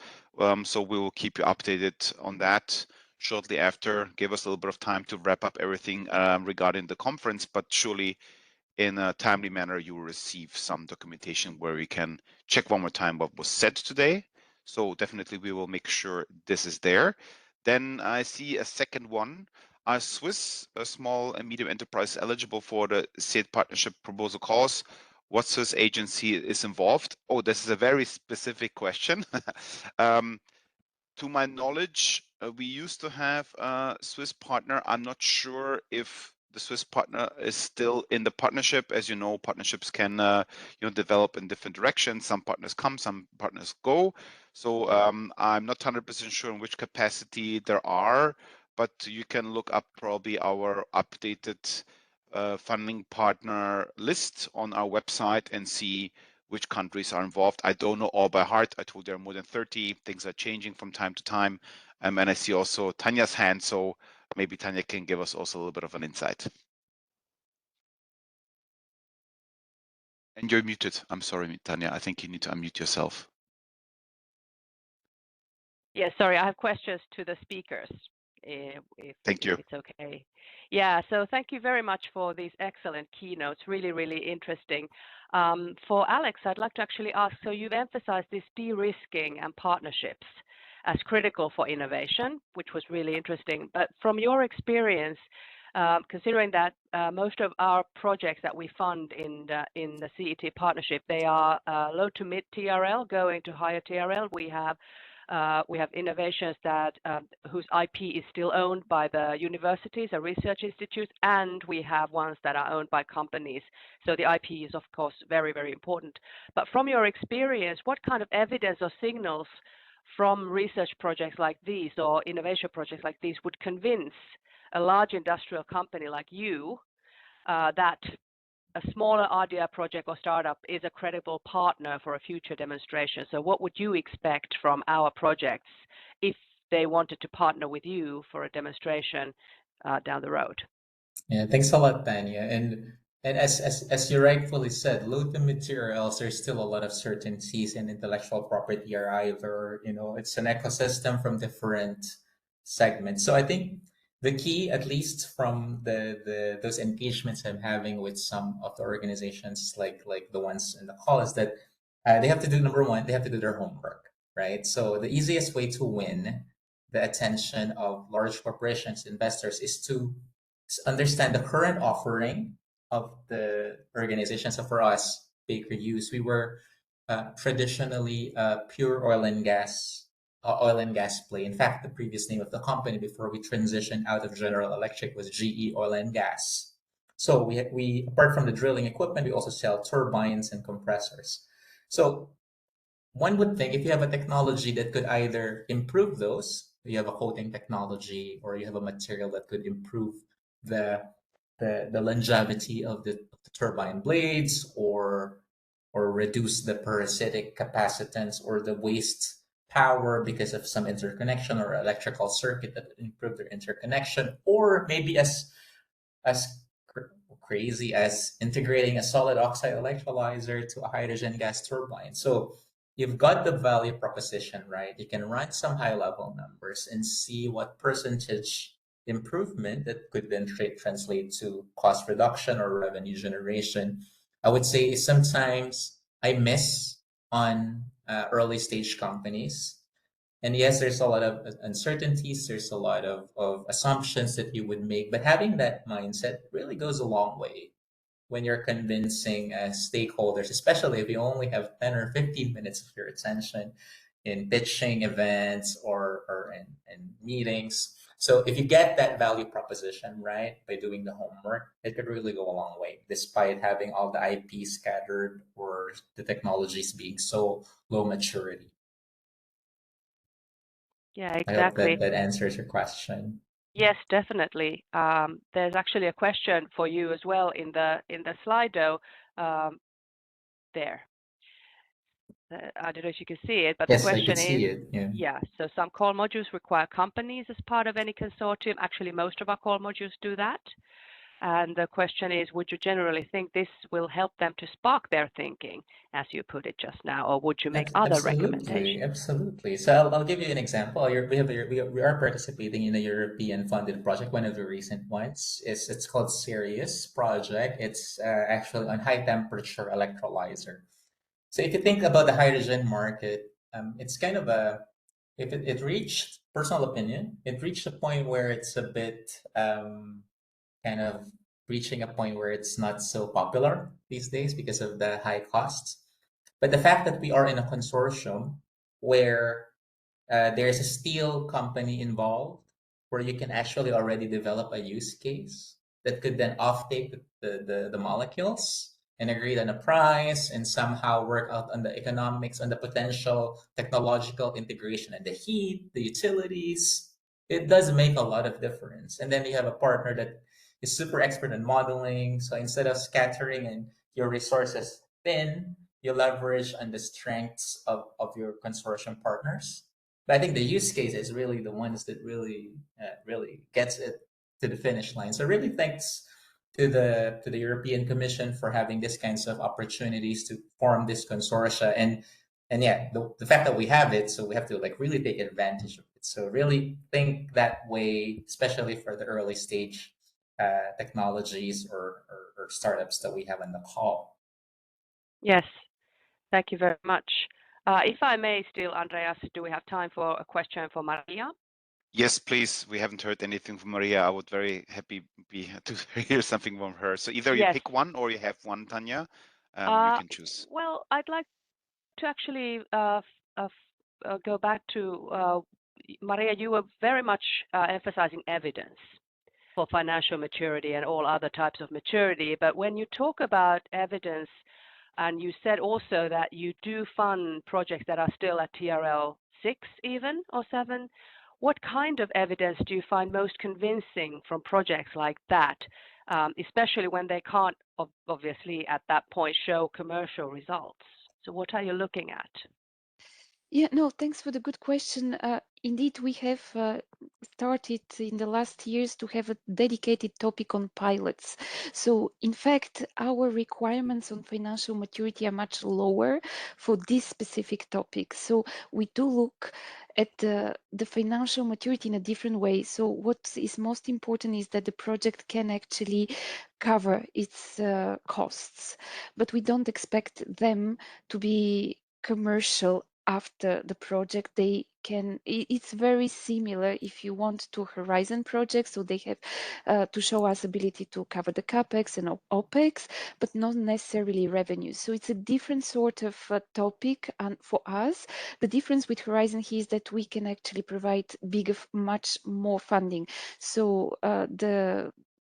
S1: So we will keep you updated on that shortly after. Give us a little bit of time to wrap up everything regarding the conference, but surely in a timely manner, you will receive some documentation where we can check one more time what was said today. So definitely we will make sure this is there. Then I see a second one. Are Swiss small and medium enterprise eligible for the CET partnership proposal calls? What Swiss agency is involved? Oh, this is a very specific question. To my knowledge, we used to have a Swiss partner. I'm not sure if the Swiss partner is still in the partnership. As you know, partnerships can develop in different directions. Some partners come, some partners go. So I'm not 100% sure in which capacity there are, but you can look up probably our updated funding partner list on our website and see which countries are involved. I don't know all by heart. I told there are more than 30. Things are changing from time to time. And I see also Tanya's hand, so maybe Tanya can give us also a little bit of an insight. And you're muted. I'm sorry, Tanya. I think you need to unmute yourself.
S2: Yeah, sorry, I have questions to the speakers.
S1: Thank you.
S2: If it's okay. Yeah, so thank you very much for these excellent keynotes. Really interesting. For Alex, I'd like to actually ask, so you've emphasized this de-risking and partnerships as critical for innovation, which was really interesting. But from your experience, considering that most of our projects that we fund in the CET partnership, they are low to mid TRL going to higher TRL. We have innovations that whose IP is still owned by the universities or research institutes, and we have ones that are owned by companies. So the IP is, of course, very important. But from your experience, what kind of evidence or signals from research projects like these or innovation projects like these would convince a large industrial company like you that a smaller RDR project or startup is a credible partner for a future demonstration? So what would you expect from our projects if they wanted to partner with you for a demonstration down the road?
S5: Yeah, thanks a lot, Tanya. And as you rightfully said, low to materials, there's still a lot of certainties, and intellectual property are either, it's an ecosystem from different segments. So I think the key, at least from those engagements I'm having with some of the organizations like the ones in the call, is that they have to do, number one, they have to do their homework, right? So the easiest way to win the attention of large corporations, investors, is to understand the current offering of the organization. So for us, Baker Hughes, we were traditionally pure oil and gas play. In fact, the previous name of the company before we transitioned out of General Electric was GE Oil and Gas. So we apart from the drilling equipment, we also sell turbines and compressors. So one would think if you have a technology that could either improve those, you have a coating technology, or you have a material that could improve the longevity of the turbine blades, or reduce the parasitic capacitance or the waste power because of some interconnection or electrical circuit that improve their interconnection, or maybe as crazy as integrating a solid oxide electrolyzer to a hydrogen gas turbine. So you've got the value proposition, right? You can run some high level numbers and see what percentage improvement that could then translate to cost reduction or revenue generation. I would say sometimes I miss on early stage companies. And yes, there's a lot of uncertainties, there's a lot of assumptions that you would make, but having that mindset really goes a long way when you're convincing stakeholders, especially if you only have 10 or 15 minutes of your attention in pitching events or in meetings. So if you get that value proposition right by doing the homework, it could really go a long way, despite having all the IP scattered or the technologies being so low maturity.
S2: Yeah,
S5: I hope
S2: exactly.
S5: that answers your question.
S2: Yes, definitely. There's actually a question for you as well in the Slido there. I don't know if you can see it, but
S5: Yes,
S2: the question
S5: I could see
S2: is,
S5: it.
S2: yeah, so some core modules require companies as part of any consortium. Actually, most of our core modules do that. And the question is, would you generally think this will help them to spark their thinking, as you put it just now, or would you make other recommendations?
S5: Absolutely. So I'll give you an example. We are participating in a European funded project. One of the recent ones it's called Sirius project. It's actually on high temperature electrolyzer. So if you think about the hydrogen market, it's kind of if it reached, personal opinion, it reached a point where it's a bit kind of reaching a point where it's not so popular these days because of the high costs. But the fact that we are in a consortium where there's a steel company involved, where you can actually already develop a use case that could then offtake the molecules and agreed on a price and somehow work out on the economics, on the potential technological integration and the heat, the utilities, it does make a lot of difference. And then you have a partner that is super expert in modeling. So instead of scattering and your resources thin, you leverage on the strengths of your consortium partners. But I think the use case is really the ones that really gets it to the finish line. So really thanks to the European Commission for having these kinds of opportunities to form this consortia. And yeah, the fact that we have it, so we have to like really take advantage of it. So really think that way, especially for the early stage technologies or startups that we have on the call.
S2: Yes, thank you very much. If I may still, Andreas, do we have time for a question for Maria?
S1: Yes, please. We haven't heard anything from Maria. I would very happy be to hear something from her. So either you pick one or you have one, Tanya. You can choose.
S2: Well, I'd like to actually go back to Maria. You were very much emphasizing evidence for financial maturity and all other types of maturity. But when you talk about evidence, and you said also that you do fund projects that are still at TRL 6 even or 7, what kind of evidence do you find most convincing from projects like that, especially when they can't obviously at that point show commercial results? So what are you looking at?
S4: Yeah, no, thanks for the good question. Indeed, we have started in the last years to have a dedicated topic on pilots. So in fact, our requirements on financial maturity are much lower for this specific topic. So we do look at the financial maturity in a different way. So what is most important is that the project can actually cover its costs, but we don't expect them to be commercial after the project. They can, it's very similar if you want to Horizon projects. So they have to show us ability to cover the CapEx and OpEx, but not necessarily revenue. So it's a different sort of topic. And for us, the difference with Horizon here is that we can actually provide much more funding. So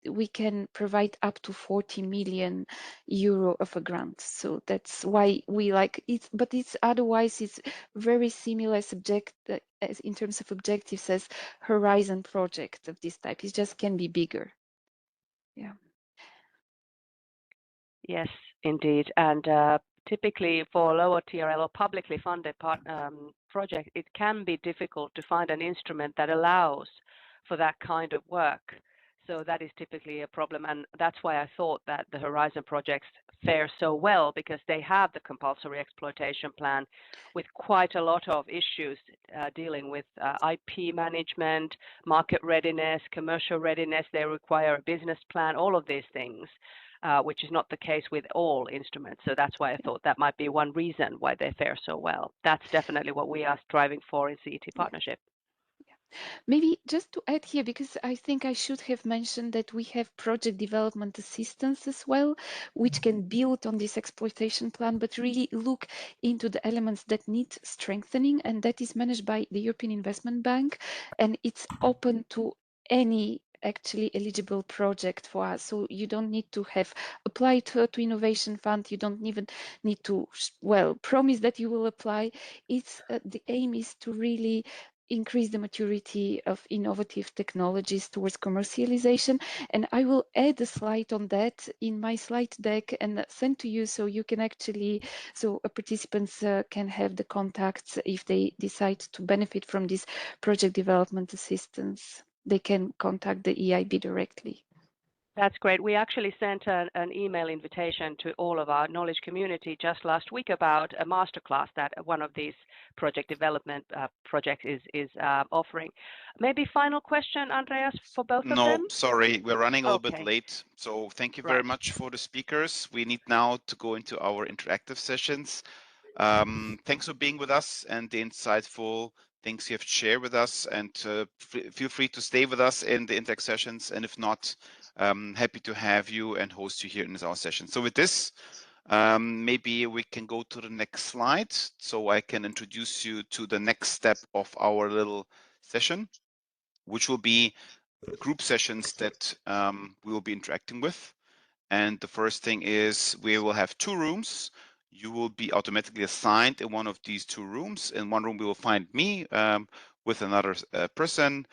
S4: we can provide up to 40 million euro of a grant. So that's why we like it, but it's otherwise it's very similar subject as in terms of objectives as Horizon project of this type. It just can be bigger. Yeah.
S2: Yes, indeed. And typically for lower TRL or publicly funded project, it can be difficult to find an instrument that allows for that kind of work. So that is typically a problem. And that's why I thought that the Horizon projects fare so well, because they have the compulsory exploitation plan with quite a lot of issues dealing with IP management, market readiness, commercial readiness. They require a business plan, all of these things. Which is not the case with all instruments. So that's why I thought that might be one reason why they fare so well. That's definitely what we are striving for in CETPartnership.
S4: Maybe just to add here, because I think I should have mentioned that we have project development assistance as well, which can build on this exploitation plan, but really look into the elements that need strengthening, and that is managed by the European Investment Bank, and it's open to any actually eligible project for us. So you don't need to have applied to Innovation Fund. You don't even need to, well, promise that you will apply. It's the aim is to really increase the maturity of innovative technologies towards commercialization. And I will add a slide on that in my slide deck and send to you, so you can actually, so participants can have the contacts if they decide to benefit from this project development assistance. They can contact the EIB directly.
S2: That's great. We actually sent an email invitation to all of our knowledge community just last week about a masterclass that one of these project development projects is offering. Maybe final question, Andreas, for both of them?
S1: No, sorry, we're running a little bit
S2: Okay.
S1: late. So thank you very
S2: Right.
S1: much for the speakers. We need now to go into our interactive sessions. Thanks for being with us and the insightful things you have shared with us, and feel free to stay with us in the interact sessions. And if not, happy to have you and host you here in our session. So with this, maybe we can go to the next slide so I can introduce you to the next step of our little session, which will be group sessions that we will be interacting with. And the first thing is we will have 2 rooms. You will be automatically assigned in one of these 2 rooms. In one room, we will find me with another person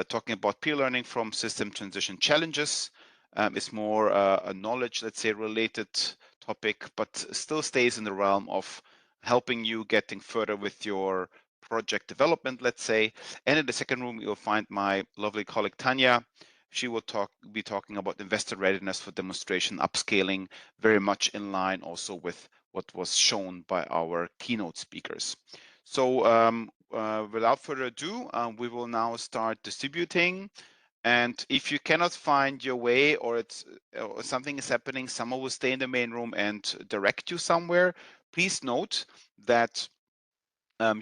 S1: talking about peer learning from system transition challenges. It's more a knowledge, let's say, related topic, but still stays in the realm of helping you getting further with your project development, let's say. And in the second room, you'll find my lovely colleague, Tanya. She will be talking about investor readiness for demonstration upscaling, very much in line also with what was shown by our keynote speakers. So without further ado, we will now start distributing. And if you cannot find your way, or something is happening, someone will stay in the main room and direct you somewhere. Please note that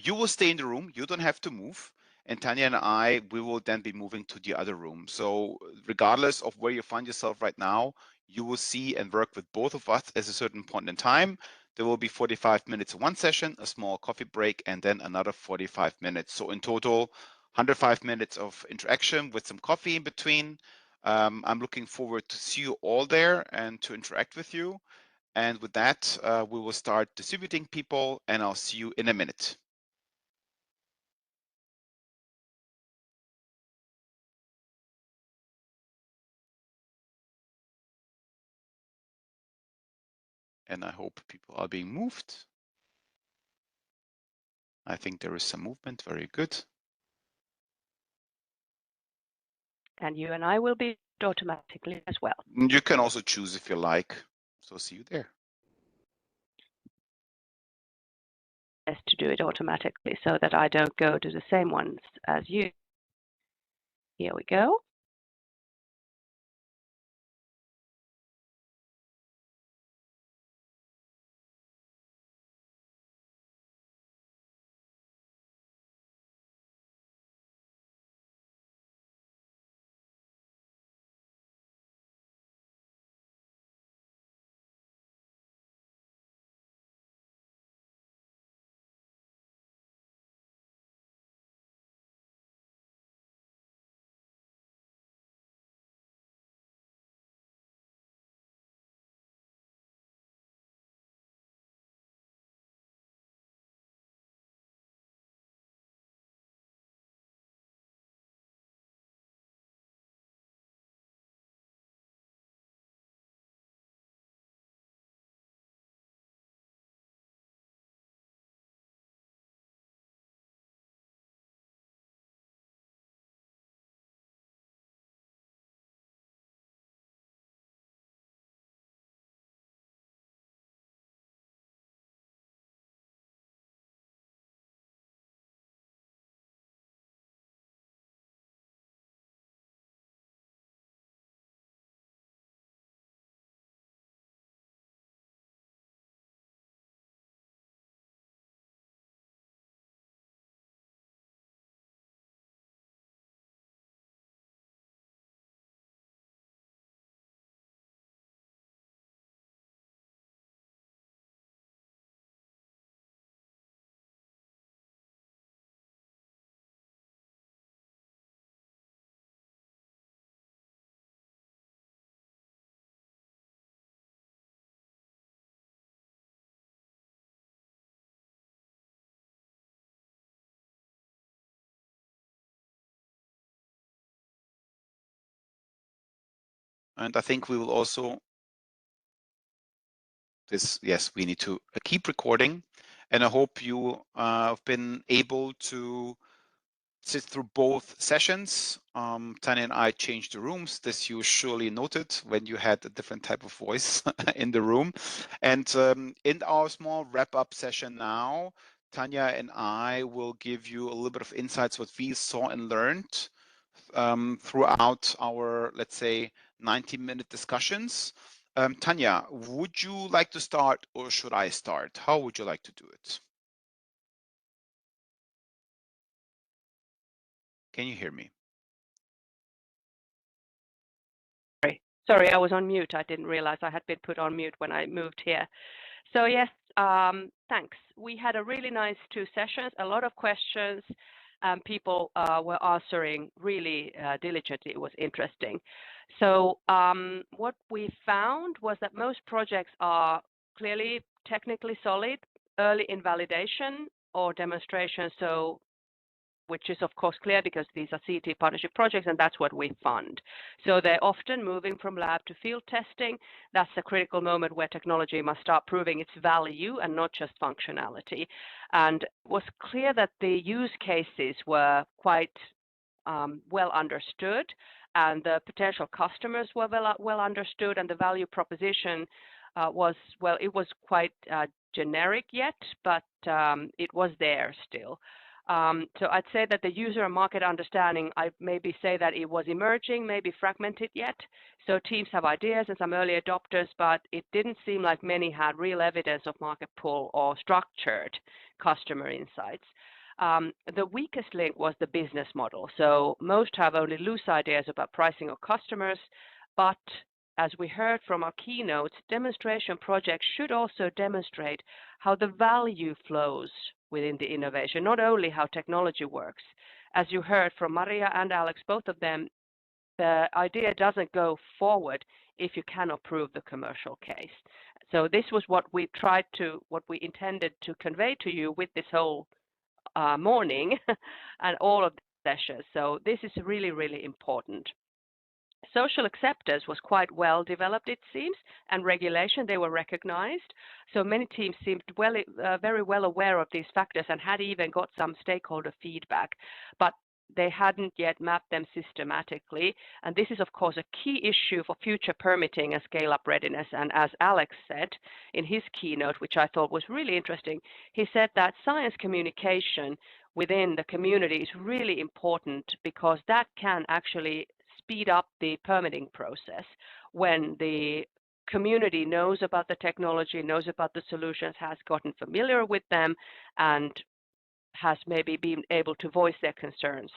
S1: you will stay in the room. You don't have to move. And Tanya and I, we will then be moving to the other room. So regardless of where you find yourself right now, you will see and work with both of us at a certain point in time. There will be 45 minutes in one session, a small coffee break, and then another 45 minutes. So in total, 105 minutes of interaction with some coffee in between. I'm looking forward to see you all there and to interact with you. And with that, we will start distributing people, and I'll see you in a minute. And I hope people are being moved. I think there is some movement. Very good.
S2: And you and I will be automatically as well.
S1: You can also choose if you like. So see you there.
S2: Best to do it automatically so that I don't go to the same ones as you. Here we go.
S1: And I think we will also, yes, we need to keep recording. And I hope you have been able to sit through both sessions. Tanya and I changed the rooms. This you surely noted when you had a different type of voice in the room. And in our small wrap-up session now, Tanya and I will give you a little bit of insights what we saw and learned throughout our, let's say, 90-minute discussions. Tanya, would you like to start or should I start? How would you like to do it? Can you hear me?
S2: Sorry, I was on mute. I didn't realize I had been put on mute when I moved here. So yes, thanks. We had a really nice 2 sessions, a lot of questions, and people were answering really diligently. It was interesting. So what we found was that most projects are clearly technically solid, early in validation or demonstration. So which is of course clear because these are CET partnership projects and that's what we fund. So they're often moving from lab to field testing. That's a critical moment where technology must start proving its value and not just functionality. And it was clear that the use cases were quite well understood and the potential customers were well understood and the value proposition was, well, it was quite generic yet, but it was there still. So I'd say that the user and market understanding, I maybe say that it was emerging, maybe fragmented yet. So teams have ideas and some early adopters, but it didn't seem like many had real evidence of market pull or structured customer insights. The weakest link was the business model. So most have only loose ideas about pricing of customers, but as we heard from our keynotes, demonstration projects should also demonstrate how the value flows within the innovation, not only how technology works. As you heard from Maria and Alex, both of them, the idea doesn't go forward if you cannot prove the commercial case. So this was what we intended to convey to you with this whole morning and all of the sessions. So this is really, really important. Social acceptance was quite well developed, it seems, and regulation, they were recognized. So many teams seemed very well aware of these factors and had even got some stakeholder feedback, but they hadn't yet mapped them systematically. And this is, of course, a key issue for future permitting and scale-up readiness. And as Alex said in his keynote, which I thought was really interesting, he said that science communication within the community is really important because that can actually speed up the permitting process when the community knows about the technology, knows about the solutions, has gotten familiar with them, and has maybe been able to voice their concerns.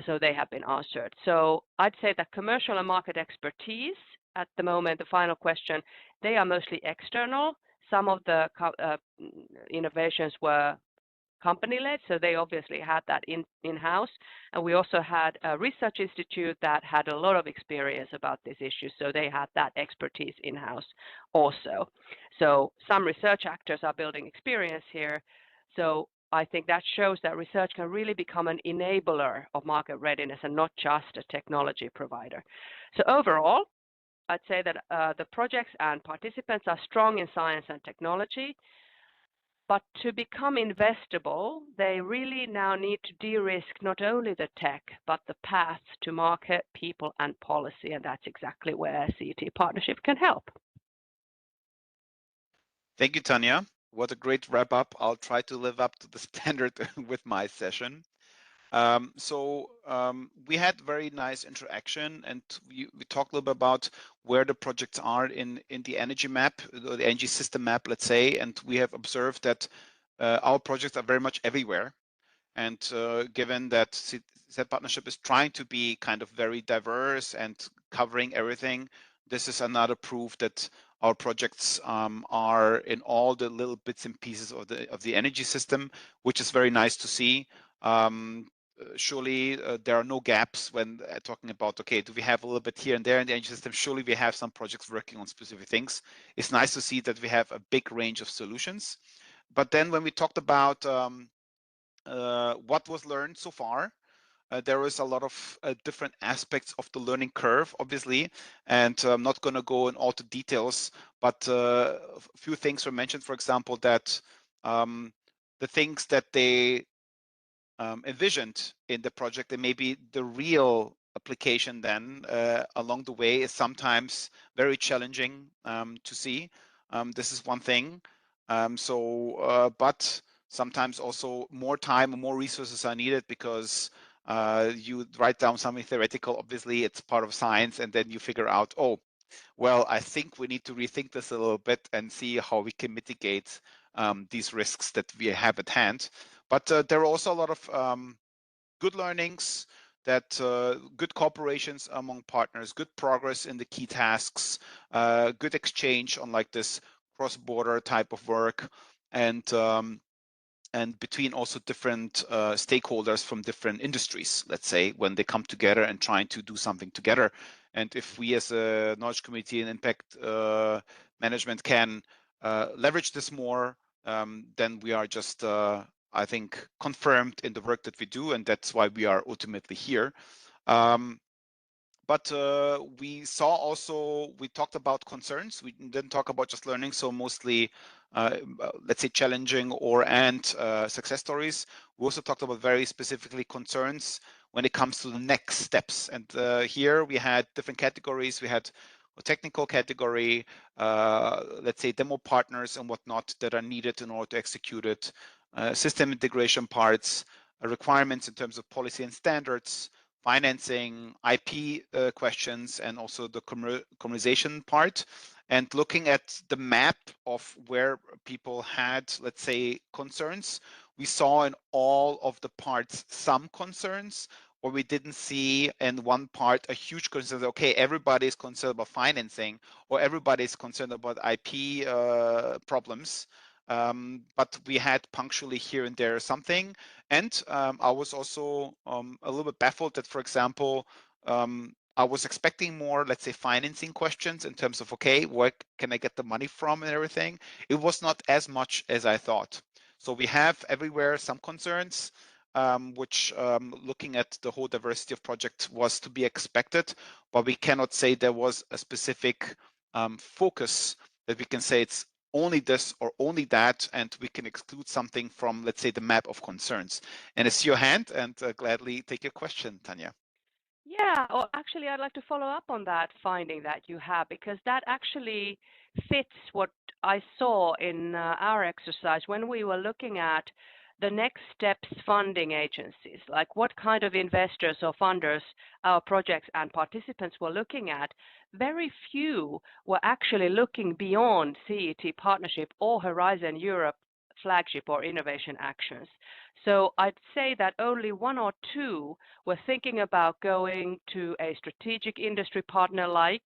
S2: So they have been answered. So I'd say that commercial and market expertise at the moment, the final question, they are mostly external. Some of the innovations were company-led, so they obviously had that in-house. And we also had a research institute that had a lot of experience about this issue, so they had that expertise in-house also. So some research actors are building experience here. So I think that shows that research can really become an enabler of market readiness and not just a technology provider. So overall, I'd say that the projects and participants are strong in science and technology. But to become investable, they really now need to de-risk not only the tech, but the path to market, people, and policy. And that's exactly where CET Partnership can help.
S1: Thank you, Tanya. What a great wrap up. I'll try to live up to the standard with my session. We had very nice interaction, and we talked a little bit about where the projects are in the energy map, the energy system map, let's say, and we have observed that our projects are very much everywhere. And given that CETPartnership is trying to be kind of very diverse and covering everything, this is another proof that our projects are in all the little bits and pieces of the energy system, which is very nice to see. Surely there are no gaps when talking about, okay, do we have a little bit here and there in the energy system? Surely we have some projects working on specific things. It's nice to see that we have a big range of solutions. But then when we talked about what was learned so far, there is a lot of different aspects of the learning curve, obviously, and I'm not going to go in all the details, but a few things were mentioned, for example, that the things that they envisioned in the project and maybe the real application then along the way is sometimes very challenging to see. This is one thing. But sometimes also more time and more resources are needed because you write down something theoretical, obviously it's part of science, and then you figure out, oh, well, I think we need to rethink this a little bit and see how we can mitigate these risks that we have at hand. But there are also a lot of good learnings, that good cooperations among partners, good progress in the key tasks, good exchange on like this cross-border type of work, and between also different stakeholders from different industries, let's say, when they come together and trying to do something together. And if we as a knowledge community and impact management can leverage this more, then we are just, I think, confirmed in the work that we do, and that's why we are ultimately here. But we saw also, we talked about concerns. We didn't talk about just learning, so mostly, let's say, challenging and success stories. We also talked about very specifically concerns when it comes to the next steps. And here we had different categories. We had a technical category, let's say demo partners and whatnot that are needed in order to execute it, system integration parts, requirements in terms of policy and standards, financing, IP questions, and also the commercialization part. And looking at the map of where people had, let's say, concerns, we saw in all of the parts some concerns, or we didn't see in one part a huge concern. Okay, everybody is concerned about financing, or everybody is concerned about IP problems. But we had punctually here and there something. And I was also a little bit baffled that, for example, I was expecting more, let's say, financing questions in terms of, okay, where can I get the money from and everything. It was not as much as I thought. So we have everywhere some concerns, which looking at the whole diversity of project was to be expected, but we cannot say there was a specific focus that we can say it's only this or only that, and we can exclude something from, let's say, the map of concerns. And I see your hand, and gladly take your question, Tanya.
S2: Yeah, or actually, I'd like to follow up on that finding that you have, because that actually fits what I saw in our exercise when we were looking at the next steps funding agencies, like what kind of investors or funders our projects and participants were looking at. Very few were actually looking beyond CET partnership or Horizon Europe flagship or innovation actions. So I'd say that only one or two were thinking about going to a strategic industry partner like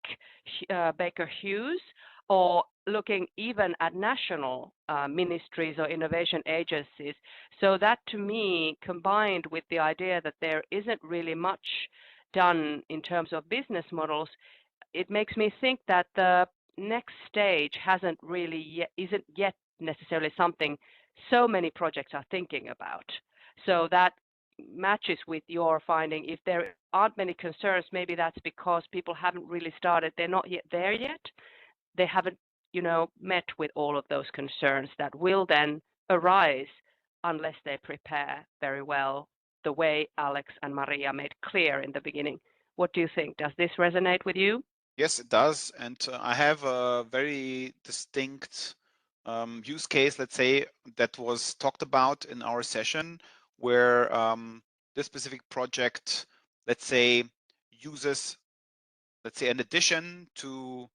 S2: Baker Hughes, or looking even at national ministries or innovation agencies. So that, to me, combined with the idea that there isn't really much done in terms of business models, it makes me think that the next stage isn't yet necessarily something so many projects are thinking about. So that matches with your finding. If there aren't many concerns, maybe that's because people haven't really started. They're not yet there yet. They haven't, met with all of those concerns that will then arise unless they prepare very well, the way Alex and Maria made clear in the beginning. What do you think? Does this resonate with you?
S1: Yes, it does. And I have a very distinct use case, let's say, that was talked about in our session, where this specific project, let's say, uses, let's say, an addition to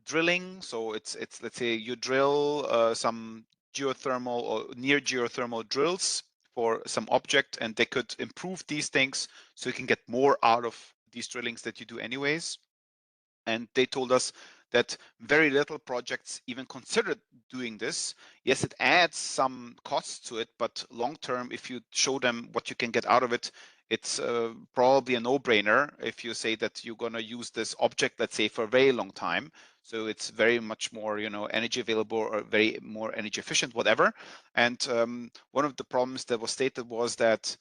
S1: drilling. So it's let's say you drill some geothermal or near geothermal drills for some object, and they could improve these things so you can get more out of these drillings that you do anyways. And they told us that very little projects even considered doing this. Yes, it adds some costs to it, but long term, if you show them what you can get out of it, it's probably a no-brainer if you say that you're going to use this object, let's say, for a very long time. So it's very much more, energy available or very more energy efficient, whatever. And one of the problems that was stated was that,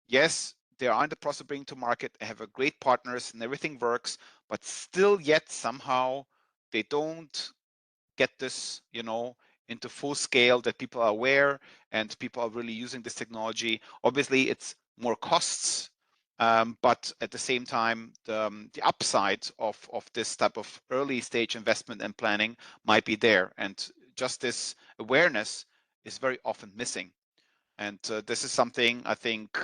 S1: yes, they are in the process of bringing to market, they have a great partners and everything works, but still yet somehow they don't get this, you know, into full scale that people are aware and people are really using this technology. Obviously, it's more costs, but at the same time, the upside of this type of early stage investment and planning might be there. And just this awareness is very often missing. And this is something I think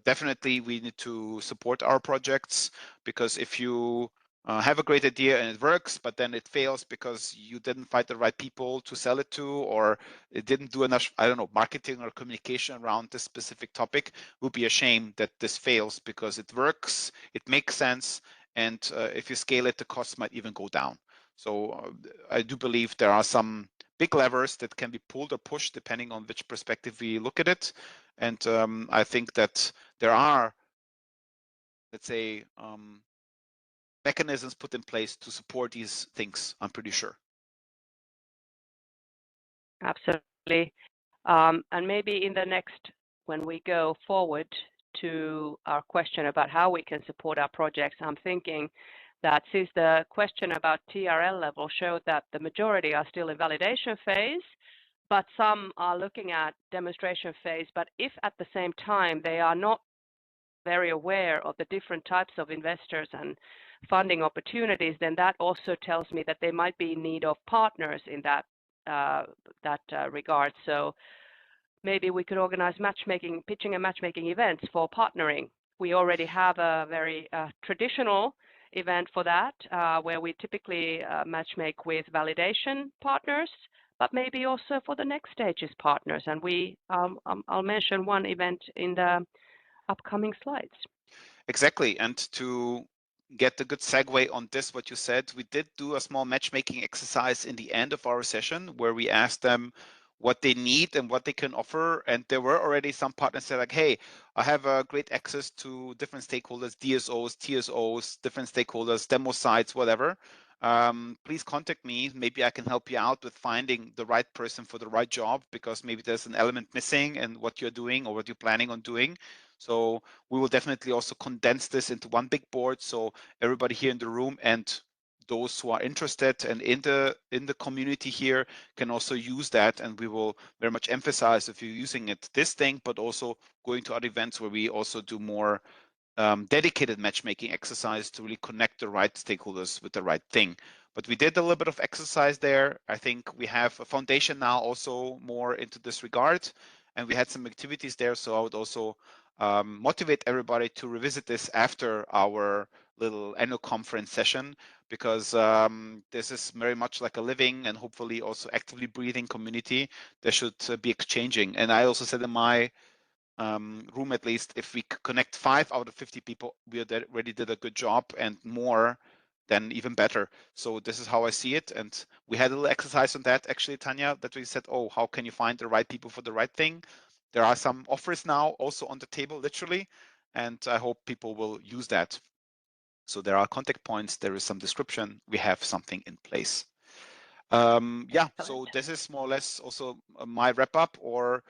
S1: definitely we need to support our projects, because if you have a great idea and it works, but then it fails because you didn't find the right people to sell it to, or it didn't do enough, I don't know, marketing or communication around this specific topic, it would be a shame that this fails, because it works, it makes sense, and if you scale it, the costs might even go down. So I do believe there are some big levers that can be pulled or pushed depending on which perspective we look at it. And I think that there are, let's say, mechanisms put in place to support these things, I'm pretty sure.
S2: Absolutely. And maybe in the next, when we go forward to our question about how we can support our projects, I'm thinking that since the question about TRL level showed that the majority are still in validation phase, but some are looking at demonstration phase, but if at the same time they are not very aware of the different types of investors and funding opportunities, then that also tells me that they might be in need of partners in that regard. So maybe we could organize matchmaking, pitching and matchmaking events for partnering. We already have a very traditional event for that, where we typically matchmake with validation partners, but maybe also for the next stages partners. And I'll mention one event in the upcoming slides.
S1: Exactly. And to get a good segue on this, what you said, we did do a small matchmaking exercise in the end of our session where we asked them what they need and what they can offer. And there were already some partners that said like, hey, I have a great access to different stakeholders, DSOs, TSOs, different stakeholders, demo sites, whatever. Please contact me. Maybe I can help you out with finding the right person for the right job, because maybe there's an element missing in what you're doing or what you're planning on doing. So we will definitely also condense this into one big board, so everybody here in the room and those who are interested and in the community here can also use that. And we will very much emphasize if you're using it, this thing, but also going to other events where we also do more dedicated matchmaking exercise to really connect the right stakeholders with the right thing. But we did a little bit of exercise there. I think we have a foundation now also more into this regard, and we had some activities there. So I would also motivate everybody to revisit this after our little annual conference session, because this is very much like a living and hopefully also actively breathing community that should be exchanging. And I also said in my room, at least, if we connect 5 out of 50 people, we already did a good job, and more, then even better. So this is how I see it. And we had a little exercise on that, actually, Tanya, that we said, oh, how can you find the right people for the right thing? There are some offers now also on the table, literally, and I hope people will use that. So there are contact points, there is some description, we have something in place. Yeah, so this is more or less also my wrap up, or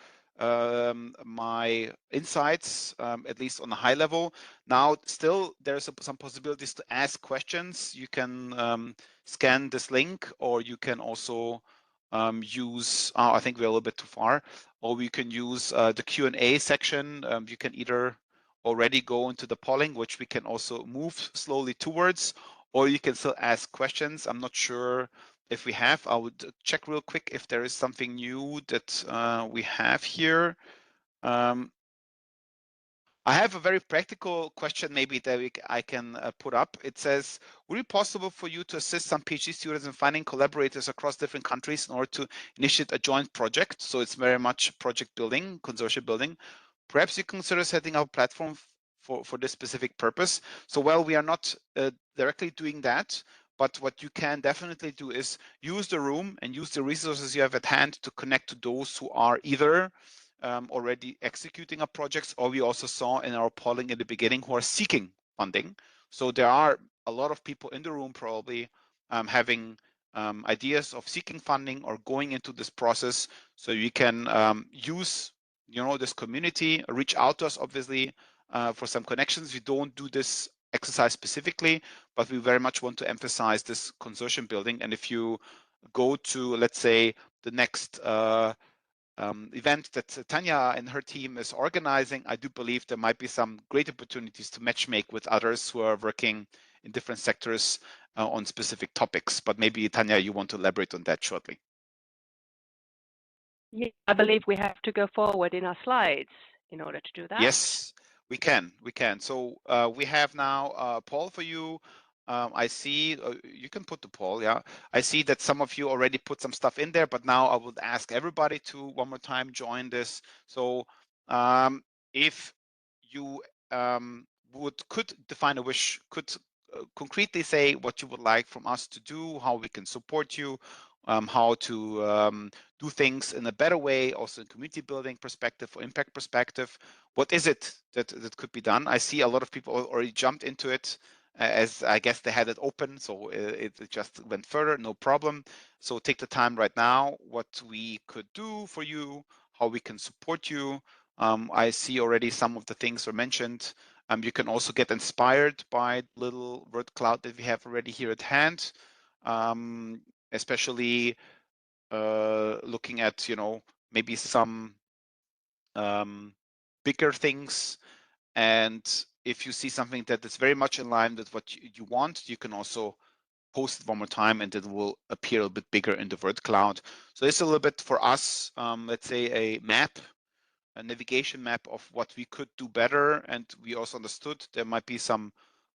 S1: my insights, at least on a high level. Now, still, there's some possibilities to ask questions. You can scan this link, or you can also use, I think we're a little bit too far, or we can use the Q&A section. You can either already go into the polling, which we can also move slowly towards, or you can still ask questions. I'm not sure if we have. I would check real quick if there is something new that we have here. I have a very practical question maybe that I can put up. It says, would it be possible for you to assist some PhD students in finding collaborators across different countries in order to initiate a joint project? So it's very much project building, consortium building. Perhaps you consider setting up a platform for this specific purpose. So while we are not directly doing that, but what you can definitely do is use the room and use the resources you have at hand to connect to those who are either already executing our projects, or we also saw in our polling in the beginning, who are seeking funding. So there are a lot of people in the room probably having ideas of seeking funding or going into this process. So you can use, this community, reach out to us, obviously, for some connections. We don't do this exercise specifically, but we very much want to emphasize this consortium building. And if you go to, let's say, the next event that Tanya and her team is organizing, I do believe there might be some great opportunities to matchmake with others who are working in different sectors on specific topics. But maybe, Tanya, you want to elaborate on that shortly.
S2: Yeah, I believe we have to go forward in our slides in order to do that.
S1: Yes, we can. We can. So we have now a poll for you. I see you can put the poll. Yeah, I see that some of you already put some stuff in there, but now I would ask everybody to one more time join this. So if you could define a wish, could concretely say what you would like from us to do, how we can support you, how to do things in a better way, also in community building perspective or impact perspective. What is it that could be done? I see a lot of people already jumped into it, as I guess they had it open, so it just went further, no problem. So take the time right now, what we could do for you, how we can support you. I see already some of the things were mentioned. You can also get inspired by the little word cloud that we have already here at hand, especially looking at, maybe some bigger things. And if you see something that is very much in line with what you want, you can also post it one more time and it will appear a bit bigger in the word cloud. So it's a little bit for us, let's say a map, a navigation map of what we could do better. And we also understood there might be some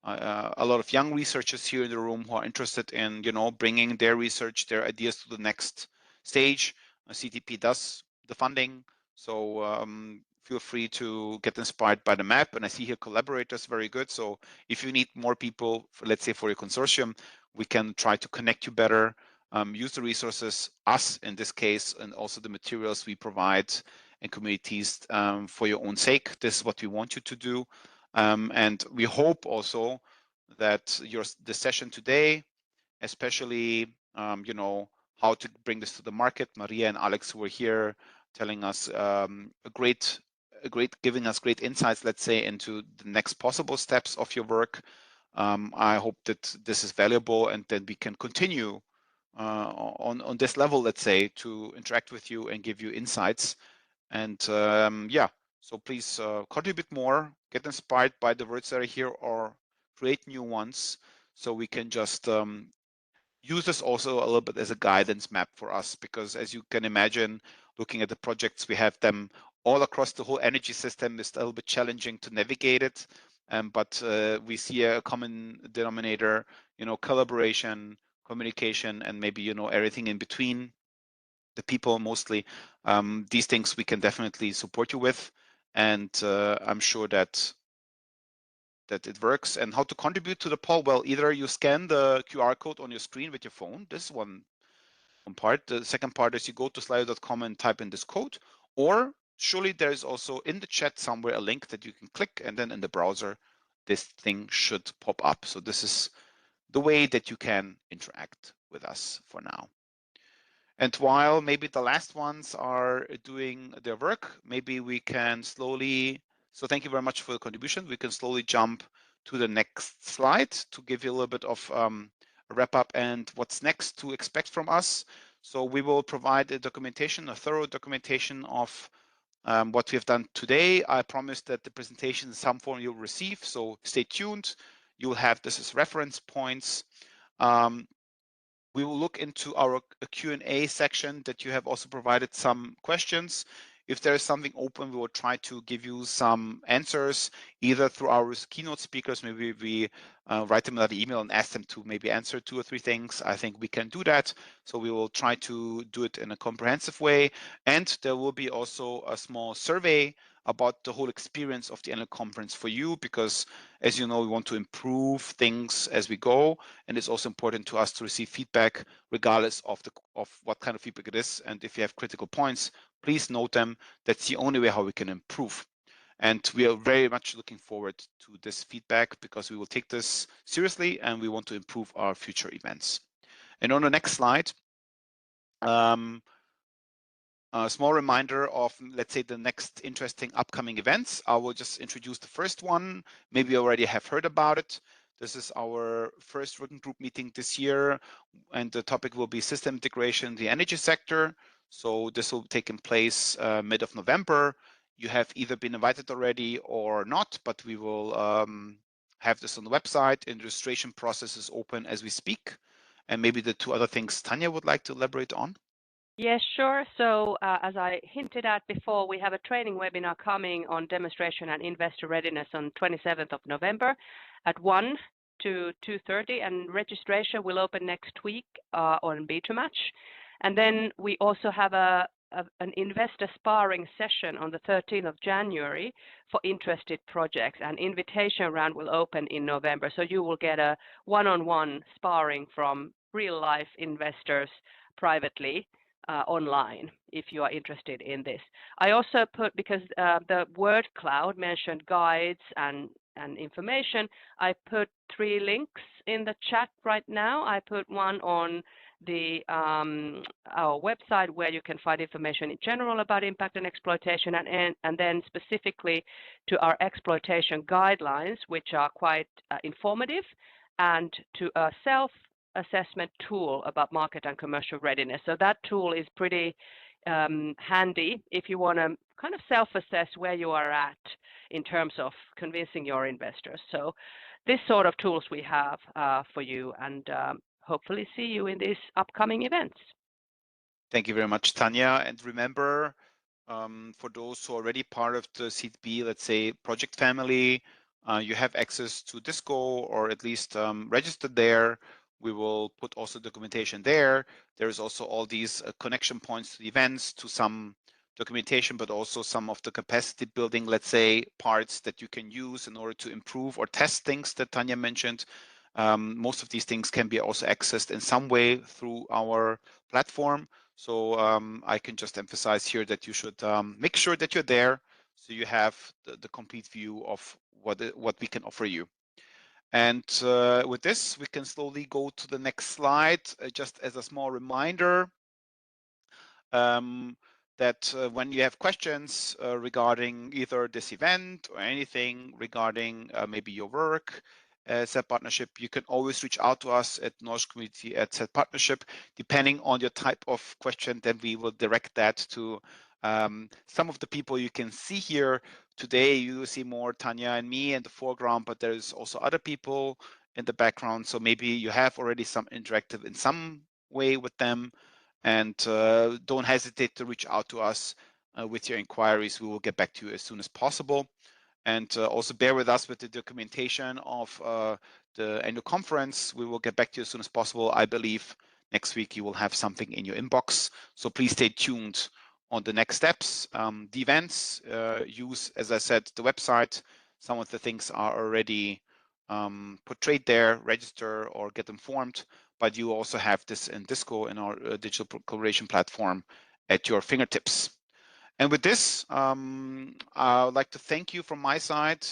S1: a lot of young researchers here in the room who are interested in, bringing their research, their ideas to the next stage. CETP does the funding, so feel free to get inspired by the map. And I see here collaborators, very good. So if you need more people, let's say for your consortium, we can try to connect you better, use the resources, us in this case, and also the materials we provide and communities for your own sake. This is what we want you to do. And we hope also that the session today, especially, how to bring this to the market. Maria and Alex, who were here telling us giving us great insights, let's say, into the next possible steps of your work. I hope that this is valuable and that we can continue on this level, let's say, to interact with you and give you insights. And yeah, so please contribute more, get inspired by the words that are here, or create new ones, so we can just use this also a little bit as a guidance map for us, because as you can imagine, looking at the projects, we have them all across the whole energy system. It's a little bit challenging to navigate it, but we see a common denominator, collaboration, communication, and maybe, everything in between. The people mostly, these things we can definitely support you with, and I'm sure that it works. And how to contribute to the poll? Well, either you scan the QR code on your screen with your phone. This is one part. The second part is you go to slido.com and type in this code, or surely there is also in the chat somewhere a link that you can click, and then in the browser this thing should pop up. So this is the way that you can interact with us for now. And while maybe the last ones are doing their work, maybe we can slowly, so thank you very much for the contribution. We can slowly jump to the next slide to give you a little bit of a wrap up and what's next to expect from us. So we will provide a documentation, a thorough documentation of what we have done today. I promise that the presentation in some form you'll receive, so stay tuned. You'll have this as reference points. We will look into our Q&A section that you have also provided some questions. If there is something open, we will try to give you some answers, either through our keynote speakers. Maybe we write them another email and ask them to maybe answer 2 or 3 things. I think we can do that. So we will try to do it in a comprehensive way. And there will be also a small survey about the whole experience of the annual conference for you, because as you know, we want to improve things as we go. And it's also important to us to receive feedback regardless of what kind of feedback it is. And if you have critical points, please note them. That's the only way how we can improve. And we are very much looking forward to this feedback, because we will take this seriously and we want to improve our future events. And on the next slide, A small reminder of, let's say, the next interesting upcoming events. I will just introduce the first one. Maybe you already have heard about it. This is our first working group meeting this year, and the topic will be system integration in the energy sector. So this will take in place mid of November. You have either been invited already or not, but we will have this on the website, and the registration process is open as we speak. And maybe the two other things Tanya would like to elaborate on.
S2: Yes, sure. So as I hinted at before, we have a training webinar coming on demonstration and investor readiness on 27th of November at 1 to 2:30, and registration will open next week on B2Match. And then we also have an investor sparring session on the 13th of January for interested projects, and invitation round will open in November. So you will get a one-on-one sparring from real life investors privately online if you are interested in this. I also put, because the word cloud mentioned guides and information, I put 3 links in the chat right now. I put one on the our website where you can find information in general about impact and exploitation, and then specifically to our exploitation guidelines, which are quite informative, and to a self-assessment tool about market and commercial readiness. So that tool is pretty handy if you want to kind of self-assess where you are at in terms of convincing your investors. So this sort of tools we have for you, and hopefully see you in these upcoming events.
S1: Thank you very much, Tanya. And remember, for those who are already part of the CETP, let's say, project family, you have access to Disco, or at least registered there. We will put also documentation there. There's also all these connection points to the events, to some documentation, but also some of the capacity building, let's say, parts that you can use in order to improve or test things that Tanya mentioned. Most of these things can be also accessed in some way through our platform. So I can just emphasize here that you should make sure that you're there, so you have the complete view of what we can offer you. And with this, we can slowly go to the next slide, just as a small reminder that when you have questions regarding either this event or anything regarding maybe your work, CETPartnership, you can always reach out to us at Knowledge Community at CETPartnership. Depending on your type of question, then we will direct that to some of the people you can see here. Today, you see more Tanya and me in the foreground, but there's also other people in the background. So maybe you have already some interactive in some way with them. And don't hesitate to reach out to us with your inquiries. We will get back to you as soon as possible. And also bear with us with the documentation of the annual conference. We will get back to you as soon as possible. I believe next week you will have something in your inbox. So please stay tuned on the next steps. The events, use, as I said, the website. Some of the things are already portrayed there, register or get informed, but you also have this in Disco, in our digital collaboration platform, at your fingertips. And with this, I would like to thank you from my side,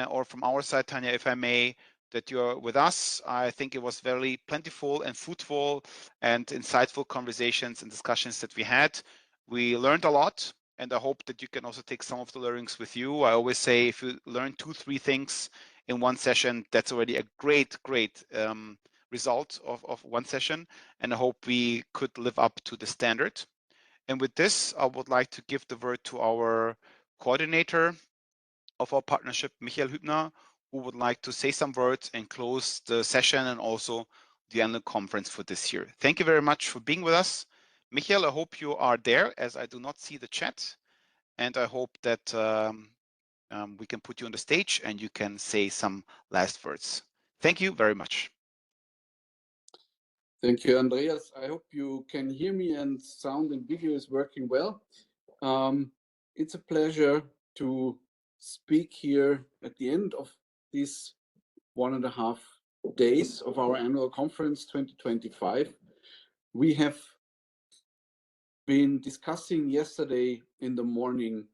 S1: or from our side, Tanya, if I may, that you're with us. I think it was very plentiful and fruitful and insightful conversations and discussions that we had. We learned a lot, and I hope that you can also take some of the learnings with you. I always say, if you learn 2-3 things in one session, that's already a great result of one session, and I hope we could live up to the standard. And with this, I would like to give the word to our coordinator of our partnership, Michael Hübner, who would like to say some words and close the session and also the annual conference for this year. Thank you very much for being with us. Michael, I hope you are there, as I do not see the chat. And I hope that we can put you on the stage and you can say some last words. Thank you very much.
S6: Thank you, Andreas. I hope you can hear me and sound and video is working well. It's a pleasure to speak here at the end of these 1.5 days of our annual conference 2025. We have been discussing yesterday in the morning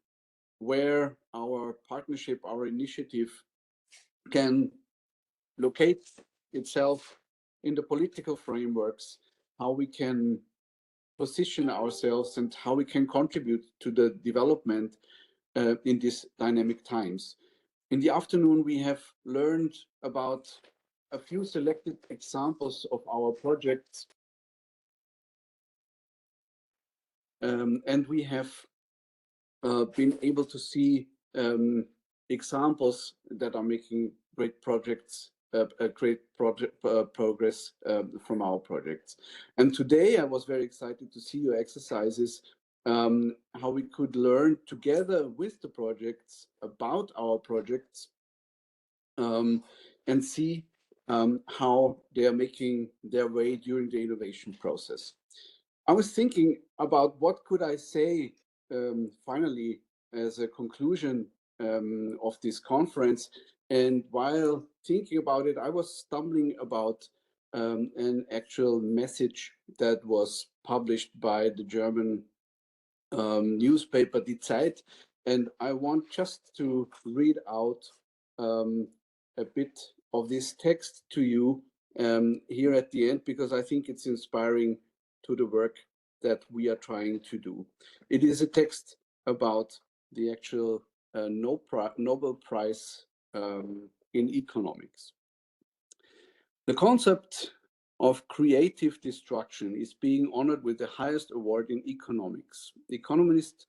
S6: where our partnership, our initiative can locate itself in the political frameworks, how we can position ourselves and how we can contribute to the development in these dynamic times. In the afternoon, we have learned about a few selected examples of our projects, and we have been able to see examples that are making great projects, progress from our projects. And today I was very excited to see your exercises, how we could learn together with the projects about our projects, and see how they are making their way during the innovation process. I was thinking about what could I say finally as a conclusion of this conference. And while thinking about it, I was stumbling about an actual message that was published by the German newspaper Die Zeit. And I want just to read out a bit of this text to you here at the end, because I think it's inspiring to the work that we are trying to do. It is a text about the actual Nobel Prize in economics. The concept of creative destruction is being honored with the highest award in economics. Economists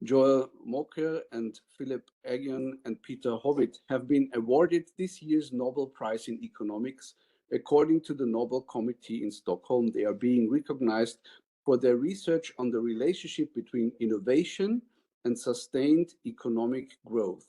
S6: Joel Mokyr and Philip Aghion and Peter Howitt have been awarded this year's Nobel Prize in Economics. According to the Nobel Committee in Stockholm, they are being recognized for their research on the relationship between innovation and sustained economic growth.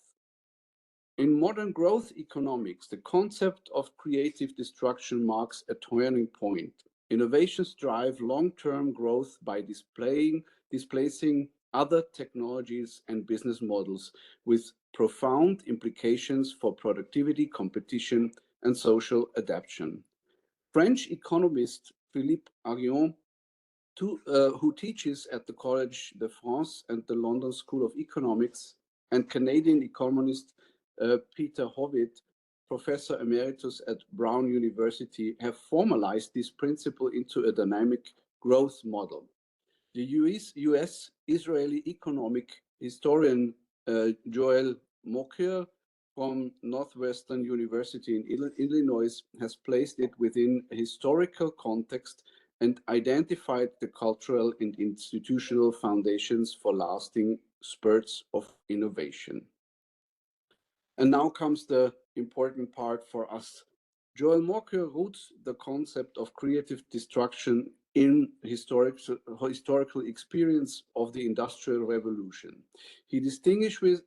S6: In modern growth economics, the concept of creative destruction marks a turning point. Innovations drive long-term growth by displacing other technologies and business models with profound implications for productivity, competition, and social adaptation. French economist Philippe Aghion, who teaches at the Collège de France and the London School of Economics, and Canadian economist Peter Howitt, Professor Emeritus at Brown University, have formalized this principle into a dynamic growth model. The US-Israeli economic historian Joel Mokyr from Northwestern University in Illinois has placed it within a historical context and identified the cultural and institutional foundations for lasting spurts of innovation. And now comes the important part for us. Joel Mokyr roots the concept of creative destruction in historical experience of the Industrial Revolution. He distinguishes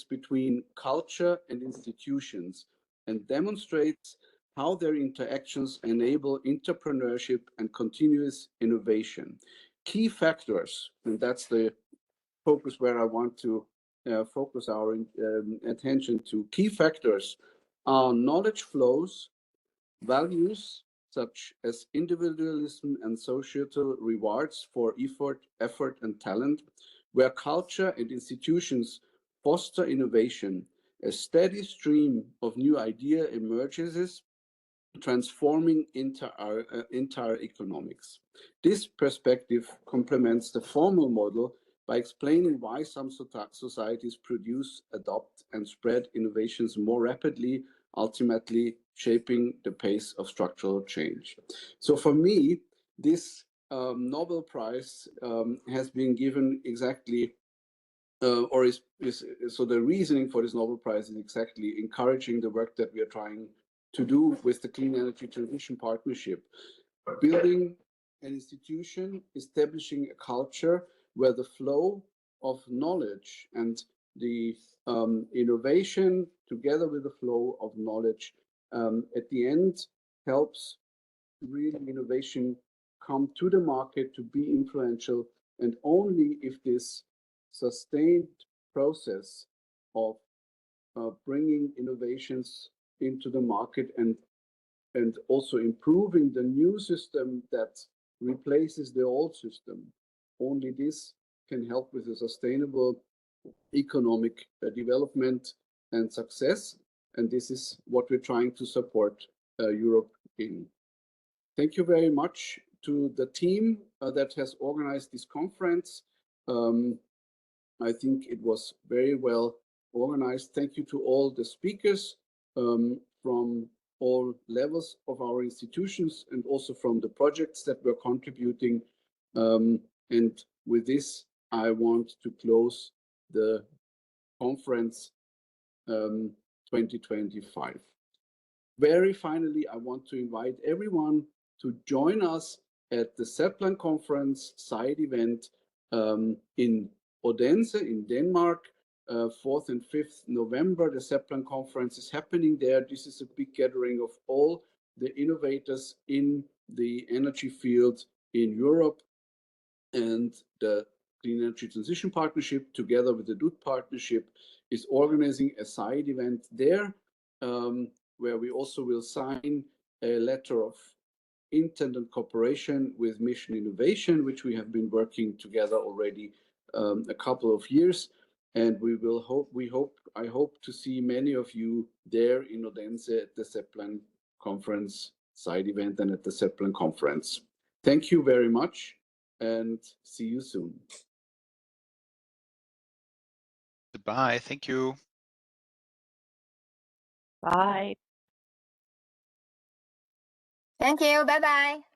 S6: between culture and institutions and demonstrates how their interactions enable entrepreneurship and continuous innovation. Key factors, and that's the focus where I want to focus our attention to. Key factors are knowledge flows, values such as individualism and societal rewards for effort and talent, where culture and institutions foster innovation. A steady stream of new idea emerges, transforming entire economics. This perspective complements the formal model by explaining why some societies produce, adopt, and spread innovations more rapidly, ultimately shaping the pace of structural change. So for me, this Nobel Prize has been given exactly, so the reasoning for this Nobel Prize is exactly encouraging the work that we are trying to do with the Clean Energy Transition Partnership, building an institution, establishing a culture where the flow of knowledge and the innovation together with the flow of knowledge at the end helps really innovation come to the market to be influential. And only if this sustained process of bringing innovations into the market and also improving the new system that replaces the old system, only this can help with a sustainable economic development and success. And this is what we're trying to support Europe in. Thank you very much to the team that has organized this conference. I think it was very well organized. Thank you to all the speakers from all levels of our institutions and also from the projects that were contributing. And with this, I want to close the conference 2025. Very finally, I want to invite everyone to join us at the CETPlan conference side event in Odense in Denmark, 4th and 5th November. The CETPlan conference is happening there. This is a big gathering of all the innovators in the energy field in Europe, and the Clean Energy Transition Partnership, together with the CETPartnership, is organizing a side event there, where we also will sign a letter of intent and cooperation with Mission Innovation, which we have been working together already a couple of years. And I hope to see many of you there in Odense at the CETPlan conference side event and at the CETPlan conference. Thank you very much, and see you soon.
S1: Goodbye. Thank you.
S2: Bye.
S7: Thank you. Bye bye.